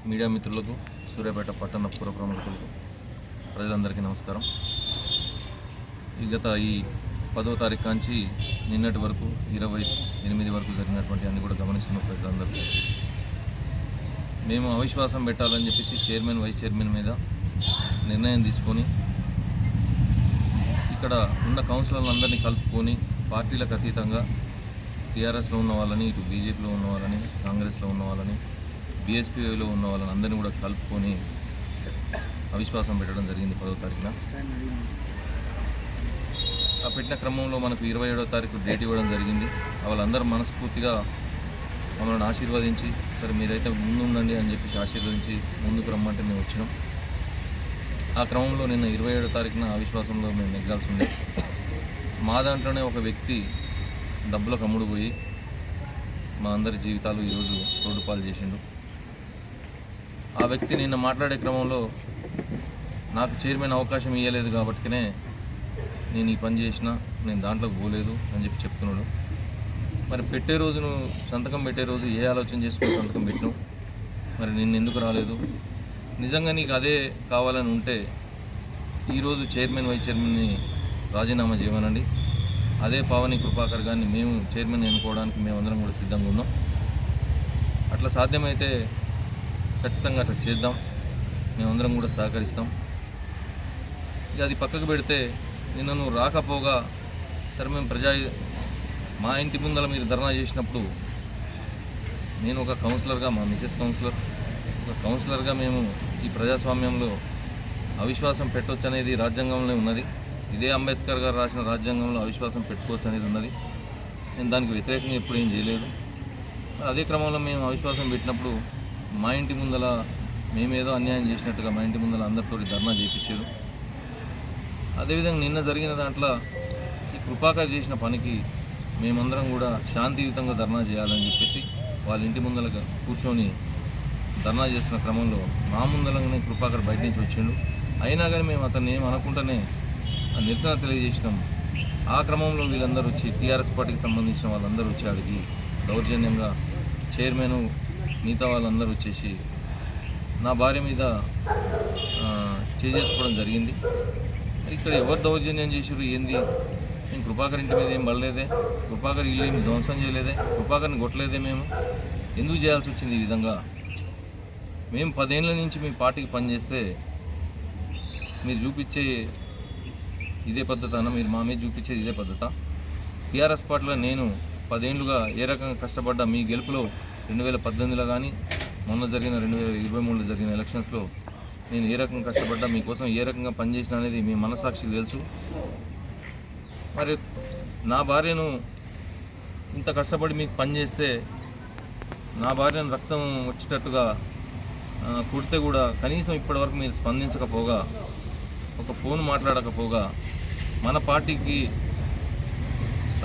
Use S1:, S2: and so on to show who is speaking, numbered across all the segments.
S1: Media మిత్రులకు, సూర్యాపేట పట్టణ పుర ప్రముఖులకు, ప్రజలందరికీ నమస్కారం. గత ఈ 10వ తారీఖు నుంచి నిన్నటి వరకు 28 వరకు జరిగినటువంటి అన్ని కూడా గమనిస్తున్న ప్రజలందరూ మేము అవిశ్వాసం పెట్టాలని చెప్పేసి చైర్మన్, వైస్ చైర్మన్ మీద నిర్ణయం తీసుకొని ఇక్కడ ఉన్న కౌన్సిలర్లందరినీ కలుపుకొని పార్టీలకు అతీతంగా టీఆర్ఎస్లో ఉన్న వాళ్ళని, ఇటు బీజేపీలో ఉన్న వాళ్ళని, కాంగ్రెస్లో ఉన్న వాళ్ళని, బీఎస్పీలో ఉన్న వాళ్ళని అందరినీ కూడా కలుపుకొని అవిశ్వాసం పెట్టడం జరిగింది 10వ తారీఖున. ఆ పెట్టిన క్రమంలో మనకు 27వ తారీఖు డేట్ ఇవ్వడం జరిగింది. వాళ్ళందరూ మనస్ఫూర్తిగా మమ్మల్ని ఆశీర్వదించి, సరే మీరైతే ముందుండండి అని చెప్పేసి ఆశీర్వదించి ముందుకు రమ్మంటే మేము వచ్చినాం. ఆ క్రమంలో నిన్న 27వ తారీఖున అవిశ్వాసంలో మేము నెగ్గాల్సి ఉండే. మా దాంట్లోనే ఒక వ్యక్తి డబ్బులకు అమ్ముడు పోయి మా అందరి జీవితాలు ఈరోజు రోడ్డుపాలు చేసిండు. ఆ వ్యక్తి నిన్న మాట్లాడే క్రమంలో నాకు చైర్మన్ అవకాశం ఇవ్వలేదు కాబట్టినే నేను ఈ పని చేసిన, నేను దాంట్లోకి పోలేదు అని చెప్పి చెప్తున్నాడు. మరి పెట్టే రోజును సంతకం పెట్టే రోజు ఏ ఆలోచన చేసుకుని సంతకం పెట్టినావు? మరి నిన్ను ఎందుకు రాలేదు? నిజంగా నీకు అదే కావాలని ఉంటే ఈరోజు చైర్మన్, వైస్ చైర్మన్ని రాజీనామా చేయమనండి. అదే పావని కృపాకర్ గారిని మేము చైర్మన్ ఎన్నుకోవడానికి మేమందరం కూడా సిద్ధంగా ఉన్నాం. అట్లా సాధ్యమైతే ఖచ్చితంగా అట్లా చేద్దాం, మేమందరం కూడా సహకరిస్తాం. ఇక అది పక్కకు పెడితే నిన్న నువ్వు రాకపోగా సరే మేము మా ఇంటి ముందర మీరు ధర్నా చేసినప్పుడు నేను ఒక కౌన్సిలర్గా, మా మిసెస్ కౌన్సిలర్గా మేము ఈ ప్రజాస్వామ్యంలో అవిశ్వాసం పెట్టవచ్చు అనేది రాజ్యాంగంలో ఉన్నది. ఇదే అంబేద్కర్ గారు రాసిన రాజ్యాంగంలో అవిశ్వాసం పెట్టుకోవచ్చు అనేది ఉన్నది. నేను దానికి వ్యతిరేకంగా ఎప్పుడు ఏం చేయలేదు. అదే క్రమంలో మేము అవిశ్వాసం పెట్టినప్పుడు మా ఇంటి ముందల మేమేదో అన్యాయం చేసినట్టుగా మా ఇంటి ముందల అందరితో ధర్నా చేయించారు. అదేవిధంగా నిన్న జరిగిన దాంట్లో ఈ కృపాకర్ చేసిన పనికి మేమందరం కూడా శాంతియుతంగా ధర్నా చేయాలని చెప్పేసి వాళ్ళ ఇంటి ముందల కూర్చొని ధర్నా చేస్తున్న క్రమంలో మా ముందలనే కృపాకర్ బయట నుంచి వచ్చిండు. అయినా కానీ మేము అతన్ని ఏం అనకుండానే నిరసన తెలియజేసినాం. ఆ క్రమంలో వీళ్ళందరూ వచ్చి టీఆర్ఎస్ పార్టీకి సంబంధించిన వాళ్ళందరూ వచ్చి అడిగి దౌర్జన్యంగా చైర్మన్ మిగతా వాళ్ళందరూ వచ్చేసి నా భార్య మీద చేసుకోవడం జరిగింది. ఇక్కడ ఎవరు దౌర్జన్యం చేసారు ఏంది? మేము కృపాకర్ ఇంటి మీద ఏం పడలేదే, కృపాకర్ ఇల్లు ఏమి ధ్వంసం చేయలేదే, కృపాకర్ని కొట్టలేదే. మేము ఎందుకు చేయాల్సి వచ్చింది ఈ విధంగా? మేము 10 ఏళ్ళ నుంచి మీ పార్టీకి పనిచేస్తే మీరు చూపించే ఇదే పద్ధతి అన్న, మీరు మా మీద చూపించేది ఇదే పద్ధత? టీఆర్ఎస్ పార్టీలో నేను 10 ఏళ్ళుగా ఏ రకంగా కష్టపడ్డా, మీ గెలుపులో 2018లో కానీ మొన్న జరిగిన 2023లో జరిగిన ఎలక్షన్స్లో నేను ఏ రకంగా కష్టపడ్డా, మీకోసం ఏ రకంగా పనిచేసిన అనేది మీ మనస్సాక్షికి తెలుసు. మరి నా భార్యను ఇంత కష్టపడి మీకు పనిచేస్తే నా భార్యను రక్తం వచ్చేటట్టుగా కుడితే కూడా కనీసం ఇప్పటివరకు మీరు స్పందించకపోగా, ఒక ఫోన్ మాట్లాడకపోగా మన పార్టీకి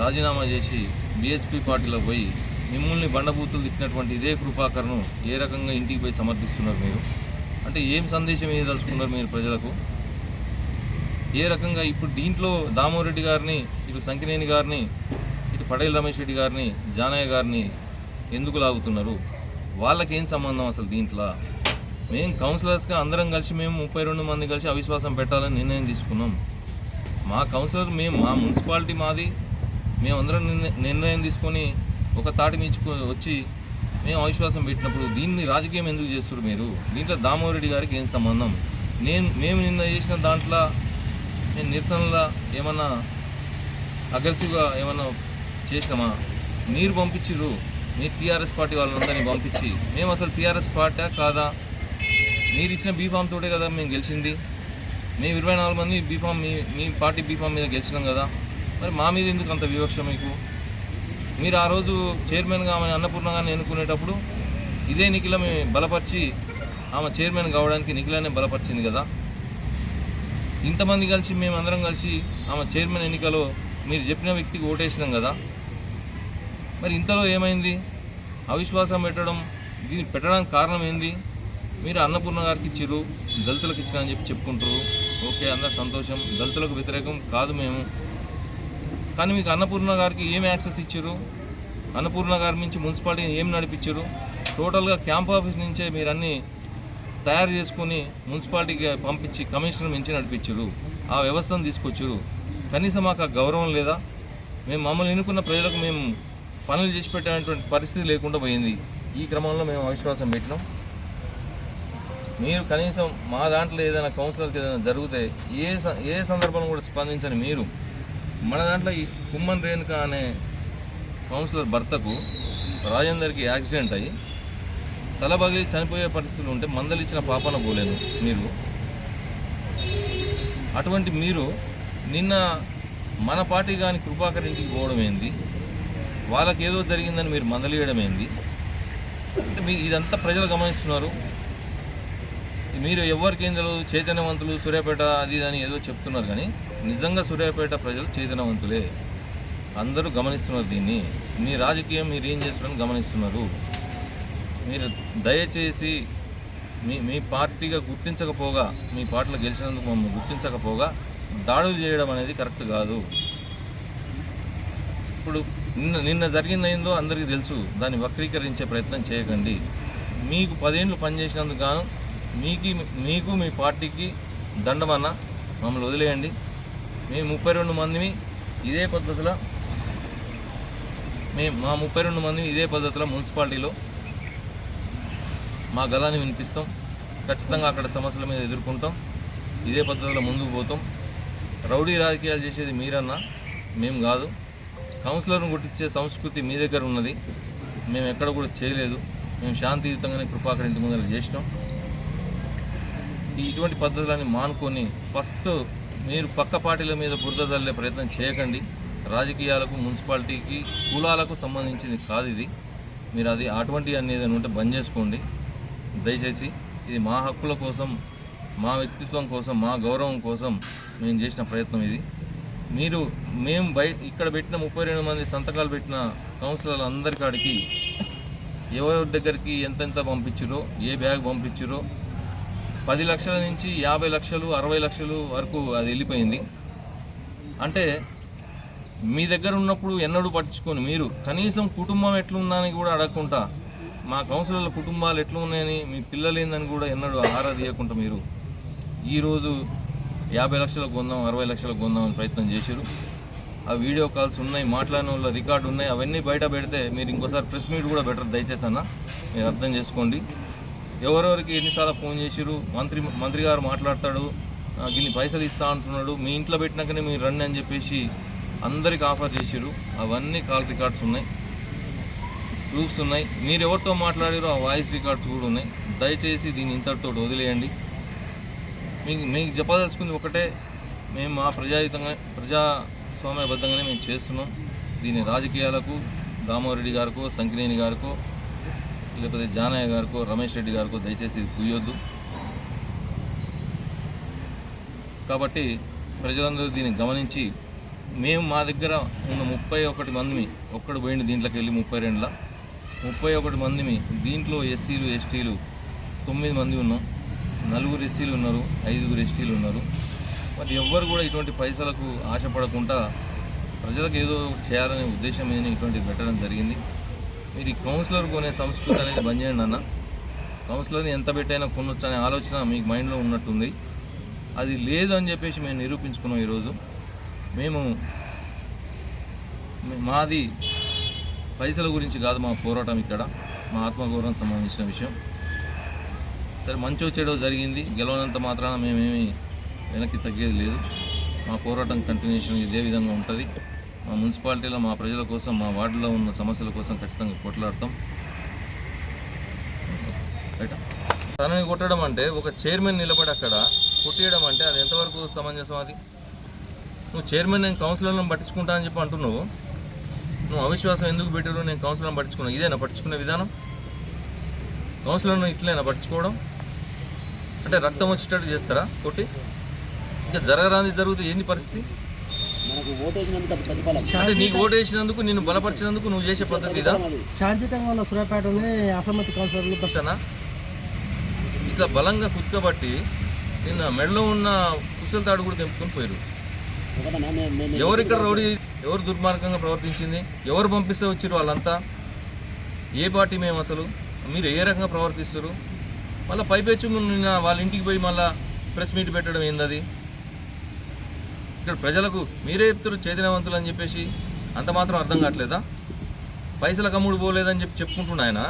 S1: రాజీనామా చేసి బీఎస్పీ పార్టీలో పోయి మిమ్మల్ని బండబూతులు తిట్టినటువంటి ఇదే కృపాకర్ను ఏ రకంగా ఇంటికి పోయి సమర్థిస్తున్నారు మీరు? అంటే ఏం సందేశం ఇవ్వదలుచుకున్నారు మీరు ప్రజలకు? ఏ రకంగా ఇప్పుడు దీంట్లో దామోదర్ రెడ్డి గారిని, ఇటు సంకినేని గారిని, ఇటు పటేల్ రమేష్ రెడ్డి గారిని, జానయ్య గారిని ఎందుకు లాగుతున్నారు? వాళ్ళకేం సంబంధం అసలు దీంట్లో? మేము కౌన్సిలర్స్గా అందరం కలిసి మేము 32 మంది కలిసి అవిశ్వాసం పెట్టాలని నిర్ణయం తీసుకున్నాం. మా కౌన్సిలర్ మేము, మా మున్సిపాలిటీ మాది, మేమందరం నిర్ణయం తీసుకొని ఒక తాటి మీచుకు వచ్చి మేము అవిశ్వాసం పెట్టినప్పుడు దీన్ని రాజకీయం ఎందుకు చేస్తారు మీరు? దీంట్లో దామోదర్ రెడ్డి గారికి ఏం సంబంధం? మేము నిన్న చేసిన దాంట్లో నేను నిరసనలా ఏమన్నా అగ్రెసివ్గా ఏమన్నా చేసినామా? మీరు పంపించిర్రు, మీరు టీఆర్ఎస్ పార్టీ వాళ్ళందరినీ పంపించి. మేము అసలు టీఆర్ఎస్ పార్టీ కాదా? మీరు ఇచ్చిన బీఫామ్ తోటే కదా మేము గెలిచింది. మేము 24 మంది బీఫామ్ మీ పార్టీ బీఫామ్ మీద గెలిచినాం కదా. మరి మా మీద ఎందుకు అంత వివక్ష మీకు? మీరు ఆ రోజు చైర్మన్గా ఆమె అన్నపూర్ణ గారిని ఎన్నుకునేటప్పుడు ఇదే నిఖిల మేము బలపరిచి ఆమె చైర్మన్ కావడానికి నిఖిలనే బలపరిచింది కదా. ఇంతమంది కలిసి మేమందరం కలిసి ఆమె చైర్మన్ ఎన్నికలో మీరు చెప్పిన వ్యక్తికి ఓటేసినాం కదా. మరి ఇంతలో ఏమైంది? అవిశ్వాసం దీన్ని పెట్టడానికి కారణం ఏంది? మీరు అన్నపూర్ణ గారికి ఇచ్చిర్రు, దళితులకు ఇచ్చినా అని చెప్పుకుంటారు. ఓకే, అందరూ సంతోషం. దళితులకు వ్యతిరేకం కాదు మేము. కానీ మీకు అన్నపూర్ణ గారికి ఏం యాక్సెస్ ఇచ్చారు? అన్నపూర్ణ గారి నుంచి మున్సిపాలిటీని ఏం నడిపించారు? టోటల్గా క్యాంప్ ఆఫీస్ నుంచే మీరు అన్నీ తయారు చేసుకొని మున్సిపాలిటీకి పంపించి కమిషనర్ నుంచి నడిపించారు. ఆ వ్యవస్థను తీసుకొచ్చారు. కనీసం మాకు ఆ గౌరవం లేదా? మేము మమ్మల్ని ఎన్నుకున్న ప్రజలకు మేము పనులు చేసి పెట్టేటువంటి పరిస్థితి లేకుండా పోయింది. ఈ క్రమంలో మేము అవిశ్వాసం పెట్టినాం. మీరు కనీసం మా దాంట్లో ఏదైనా కౌన్సిలర్కి ఏదైనా జరిగితే ఏ సందర్భంలో కూడా స్పందించని మీరు మన దాంట్లో ఈ కుమ్మన్ రేణుక అనే కౌన్సిలర్ భర్తకు రాజేందర్కి యాక్సిడెంట్ అయ్యి తలబగిలి చనిపోయే పరిస్థితులు ఉంటే మందలిచ్చిన పాపన పోలేదు మీరు. అటువంటి మీరు నిన్న మన పార్టీ కానీ కృపాకర్ ఇంటికి పోవడం ఏంది? వాళ్ళకి ఏదో జరిగిందని మీరు మందలియడం ఏంది? అంటే మీ ఇదంతా ప్రజలు గమనిస్తున్నారు. మీరు ఎవరికి ఏం తెలియదు, చైతన్యవంతులు సూర్యాపేట అది అని ఏదో చెప్తున్నారు, కానీ నిజంగా సూర్యాపేట ప్రజలు చైతన్యవంతులే. అందరూ గమనిస్తున్నారు దీన్ని. మీ రాజకీయం మీరు ఏం చేస్తున్నారని గమనిస్తున్నారు. మీరు దయచేసి మీ పార్టీగా గుర్తించకపోగా, మీ పార్టీలో గెలిచినందుకు మమ్మల్ని గుర్తించకపోగా దాడులు చేయడం అనేది కరెక్ట్ కాదు. ఇప్పుడు నిన్న జరిగిందేందో అందరికీ తెలుసు. దాన్ని వక్రీకరించే ప్రయత్నం చేయకండి. మీకు 10 ఏళ్ళు పనిచేసినందుకు గాను మీకు మీ పార్టీకి దండమన్న మమ్మల్ని వదిలేయండి. మేము 32 మందిని ఇదే పద్ధతిలో మా 32 మందిని ఇదే పద్ధతిలో మున్సిపాలిటీలో మా గలాన్ని వినిపిస్తాం. ఖచ్చితంగా అక్కడ సమస్యల మీద ఎదుర్కొంటాం. ఇదే పద్ధతిలో ముందుకు పోతాం. రౌడీ రాజకీయాలు చేసేది మీరన్నా, మేము కాదు. కౌన్సిలర్ను కొట్టించే సంస్కృతి మీ దగ్గర ఉన్నది, మేము ఎక్కడ కూడా చేయలేదు. మేము శాంతియుతంగానే కృపాకర్ ఇంటి ముందర చేసినాం. ఇటువంటి పద్ధతులని మానుకొని ఫస్ట్ మీరు పక్క పార్టీల మీద బురద చల్లే ప్రయత్నం చేయకండి. రాజకీయాలకు, మున్సిపాలిటీకి, కులాలకు సంబంధించింది కాదు ఇది. మీరు అటువంటి అనేది ఉంటే బంద్ చేసుకోండి దయచేసి. ఇది మా హక్కుల కోసం, మా వ్యక్తిత్వం కోసం, మా గౌరవం కోసం మేము చేసిన ప్రయత్నం ఇది. మేము ఇక్కడ పెట్టిన 32 మంది సంతకాలు పెట్టిన కౌన్సిలర్లు అందరికాడికి ఎవరి దగ్గరికి ఎంతెంత పంపించారో, ఏ బ్యాగ్ పంపించారో 10 లక్షల నుంచి 50 లక్షలు 60 లక్షలు వరకు అది వెళ్ళిపోయింది. అంటే మీ దగ్గర ఉన్నప్పుడు ఎన్నడూ పట్టించుకొని మీరు కనీసం కుటుంబం ఎట్లుందని కూడా అడగకుండా, మా కౌన్సిలర్ల కుటుంబాలు ఎట్లున్నాయని, మీ పిల్లలు ఏందని కూడా ఎన్నడూ ఆహార తీయకుండా మీరు ఈరోజు 50 లక్షలకు కొందాం, 60 లక్షలకు కొందామని ప్రయత్నం చేశారు. ఆ వీడియో కాల్స్ ఉన్నాయి, మాట్లాడిన వాళ్ళ రికార్డు ఉన్నాయి. అవన్నీ బయట పెడితే మీరు ఇంకోసారి ప్రెస్ మీట్ కూడా బెటర్ దయచేసి అన్న మీరు అర్థం చేసుకోండి. ఎవరెవరికి ఎన్నిసార్లు ఫోన్ చేసిరు, మంత్రి గారు మాట్లాడతాడు, ఇన్ని పైసలు ఇస్తా అంటున్నాడు, మీ ఇంట్లో పెట్టినాకనే మీరు రండి అని చెప్పేసి అందరికి ఆఫర్ చేసిరు. అవన్నీ కాల్ రికార్డ్స్ ఉన్నాయి, ప్రూఫ్స్ ఉన్నాయి. మీరు ఎవరితో మాట్లాడారో ఆ వాయిస్ రికార్డ్స్ కూడా ఉన్నాయి. దయచేసి దీన్ని ఇంతటితో వదిలేయండి. మీకు చెప్పదలుచుకుంది ఒకటే, మేము మా ప్రజాస్వామ్యబద్ధంగానే మేము చేస్తున్నాం. దీన్ని రాజకీయాలకు దామోరెడ్డి గారికో, సంకినేని గారికో, లేకపోతే జానయ్య గారికో, రమేష్ రెడ్డి గారికో దయచేసి ఇది కుయ్యొద్దు. కాబట్టి ప్రజలందరూ దీన్ని గమనించి, మేము మా దగ్గర ఉన్న 31 మందిని ఒక్కడు పోయింది దీంట్లోకి వెళ్ళి 32ల 31 మందిని, దీంట్లో ఎస్సీలు ఎస్టీలు 9 మంది ఉన్నాం. 4 ఎస్సీలు ఉన్నారు, 5 ఎస్టీలు ఉన్నారు. మరి ఎవ్వరు కూడా ఇటువంటి పైసలకు ఆశపడకుండా ప్రజలకు ఏదో చేయాలనే ఉద్దేశం మీద ఇటువంటిది పెట్టడం జరిగింది. మీరు ఈ కౌన్సిలర్ కొనే సంస్కృతి అనేది బంద్ చేయండి అన్న. కౌన్సిలర్ని ఎంత పెట్టైనా కొనొచ్చు అనే ఆలోచన మీకు మైండ్లో ఉన్నట్టుంది. అది లేదు అని చెప్పేసి మేము నిరూపించుకున్నాం ఈరోజు. మాది పైసల గురించి కాదు మా పోరాటం, ఇక్కడ మా ఆత్మగౌరవం సంబంధించిన విషయం. సరే మంచో చెడో జరిగింది, గెలవనంత మాత్రాన మేమేమి వెనక్కి తగ్గేది లేదు. మా పోరాటం కంటిన్యూషన్ ఇదే విధంగా ఉంటుంది. మా మున్సిపాలిటీలో మా ప్రజల కోసం, మా వార్డులో ఉన్న సమస్యల కోసం ఖచ్చితంగా కొట్లాడతాం. తనని కొట్టడం అంటే, ఒక చైర్మన్ నిలబడి అక్కడ కొట్టేయడం అంటే అది ఎంతవరకు సమంజసం? అది నువ్వు చైర్మన్ నేను కౌన్సిలర్లను పట్టించుకుంటా అని చెప్పి అంటున్నావు. నువ్వు అవిశ్వాసం ఎందుకు పెట్టారు? నేను కౌన్సిలర్ని పట్టించుకున్నావు. ఇదేనా పట్టించుకునే విధానం? కౌన్సిలర్ను ఇట్లైనా పట్టించుకోవడం అంటే రక్తం వచ్చేటట్టు చేస్తారా కొట్టి? ఇంకా జరగరాంది జరిగితే ఏంది పరిస్థితి? అంటే నీకు ఓటు వేసినందుకు, నిన్ను బలపరిచినందుకు నువ్వు చేసే పద్ధతి ఇదా?
S2: శాంతియుతంగా సూర్యాపేట అసమ్మతి కౌన్సిలర్లు
S1: కష్టనా? ఇట్లా బలంగా కుక్కబట్టి నిన్న మెడలో ఉన్న కుశల తాడు కూడా తెంపుకొని పోయారు. ఎవరు ఇక్కడ రౌడీ, ఎవరు దుర్మార్గంగా ప్రవర్తించింది, ఎవరు పంపిస్తే వచ్చారు వాళ్ళంతా, ఏ పార్టీ మేము అసలు, మీరు ఏ రకంగా ప్రవర్తిస్తారు? మళ్ళీ పైపెచ్చు నిన్న వాళ్ళ ఇంటికి పోయి మళ్ళీ ప్రెస్ మీట్ పెట్టడం ఏంది? ఇక్కడ ప్రజలకు మీరే చెప్తారు చైతన్యవంతులు అని చెప్పేసి, అంత మాత్రం అర్థం కావట్లేదా? పైసల కమ్ముడు పోలేదని చెప్పుకుంటున్నా ఆయన.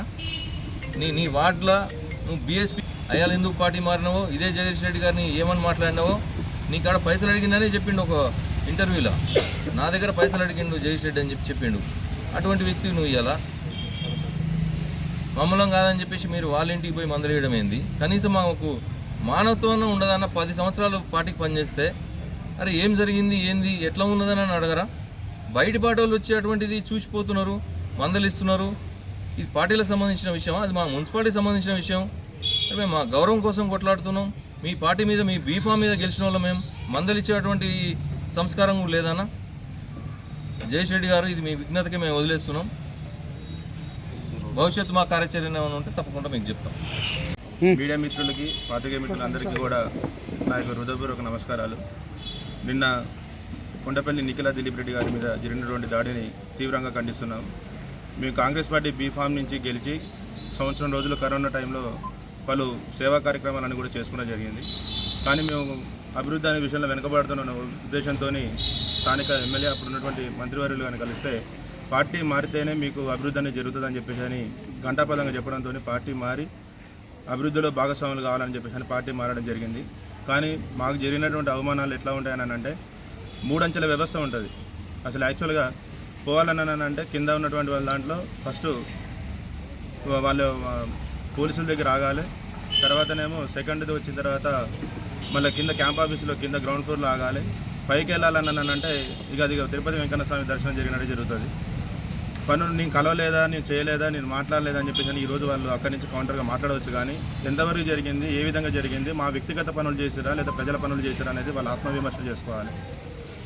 S1: నీ వార్డులో నువ్వు బీఎస్పీ అయ్యాలు ఎందుకు పార్టీ మారినావో, ఇదే జగదీష్ రెడ్డి గారిని ఏమని మాట్లాడినావో, నీ కాడ పైసలు అడిగిందనే చెప్పిండు ఒక ఇంటర్వ్యూలో. నా దగ్గర పైసలు అడిగిండు జగదీష్ రెడ్డి అని చెప్పిండు. అటువంటి వ్యక్తి నువ్వు ఇవ్వాలా? మమ్మల్ని కాదని చెప్పేసి మీరు వాళ్ళ ఇంటికి పోయి మందలేయడం ఏంది? కనీసం మాకు మానవత్వం ఉండదన్న 10 సంవత్సరాలు పార్టీకి పనిచేస్తే అరే ఏం జరిగింది, ఏంది, ఎట్లా ఉన్నదని అని అడగరా? బయట పార్టీ వాళ్ళు వచ్చేటువంటిది చూసిపోతున్నారు, మందలిస్తున్నారు. ఇది పార్టీలకు సంబంధించిన విషయం, అది మా మున్సిపాలిటీకి సంబంధించిన విషయం. మేము మా గౌరవం కోసం కొట్లాడుతున్నాం. మీ పార్టీ మీద, మీ బీఫామ్ మీద గెలిచిన వాళ్ళు మేము మందలిచ్చేటువంటి సంస్కారం కూడా లేదన్నా. జగదీష్ రెడ్డి గారు, ఇది మీ విజ్ఞతకి మేము వదిలేస్తున్నాం. భవిష్యత్తు మా కార్యాచరణ ఏమైనా ఉంటే తప్పకుండా మీకు చెప్తాం.
S3: మీడియా మిత్రులకి, పాత్రికేయ మిత్రులందరికీ కూడా నా యొక్క హృదయపూర్వక నమస్కారాలు. నిన్న కొండపల్లి నిఖిల దిలీప్ రెడ్డి గారి మీద జరిగినటువంటి దాడిని తీవ్రంగా ఖండిస్తున్నాం. మేము కాంగ్రెస్ పార్టీ బీఫామ్ నుంచి గెలిచి సంవత్సరం రోజులు కరోనా టైంలో పలు సేవా కార్యక్రమాలను కూడా చేసుకోవడం జరిగింది. కానీ మేము అభివృద్ధి అనే విషయంలో వెనుకబడుతున్న ఉద్దేశంతో స్థానిక ఎమ్మెల్యే అప్పుడు ఉన్నటువంటి మంత్రివర్యులు కానీ కలిస్తే పార్టీ మారితేనే మీకు అభివృద్ధి అనేది జరుగుతుందని చెప్పేసి అని ఘంటాపదంగా చెప్పడంతో పార్టీ మారి అభివృద్ధిలో భాగస్వాములు కావాలని చెప్పేసి అని పార్టీ మారడం జరిగింది. కానీ మాకు జరిగినటువంటి అవమానాలు ఎట్లా ఉంటాయని అంటే 3 అంచెల వ్యవస్థ ఉంటుంది. అసలు యాక్చువల్గా పోవాలని అంటే కింద ఉన్నటువంటి వాళ్ళ దాంట్లో ఫస్ట్ వాళ్ళు పోలీసుల దగ్గర ఆగాలి. తర్వాతనేమో సెకండ్ది వచ్చిన తర్వాత మళ్ళీ కింద క్యాంప్ ఆఫీసులో కింద గ్రౌండ్ ఫ్లోర్లో ఆగాలి. పైకి వెళ్ళాలని అంటే ఇక అది తిరుపతి వెంకన్న స్వామి దర్శనం జరిగినట్టు జరుగుతుంది. పనులు నేను కలవలేదా, నేను చేయలేదా, నేను మాట్లాడలేదా అని చెప్పేసి ఈరోజు వాళ్ళు అక్కడి నుంచి కౌంటర్గా మాట్లాడవచ్చు. కానీ ఎంతవరకు జరిగింది, ఏ విధంగా జరిగింది, మా వ్యక్తిగత పనులు చేసిరా లేదా ప్రజల పనులు చేసిరా అనేది వాళ్ళు ఆత్మవిమర్శ చేసుకోవాలి.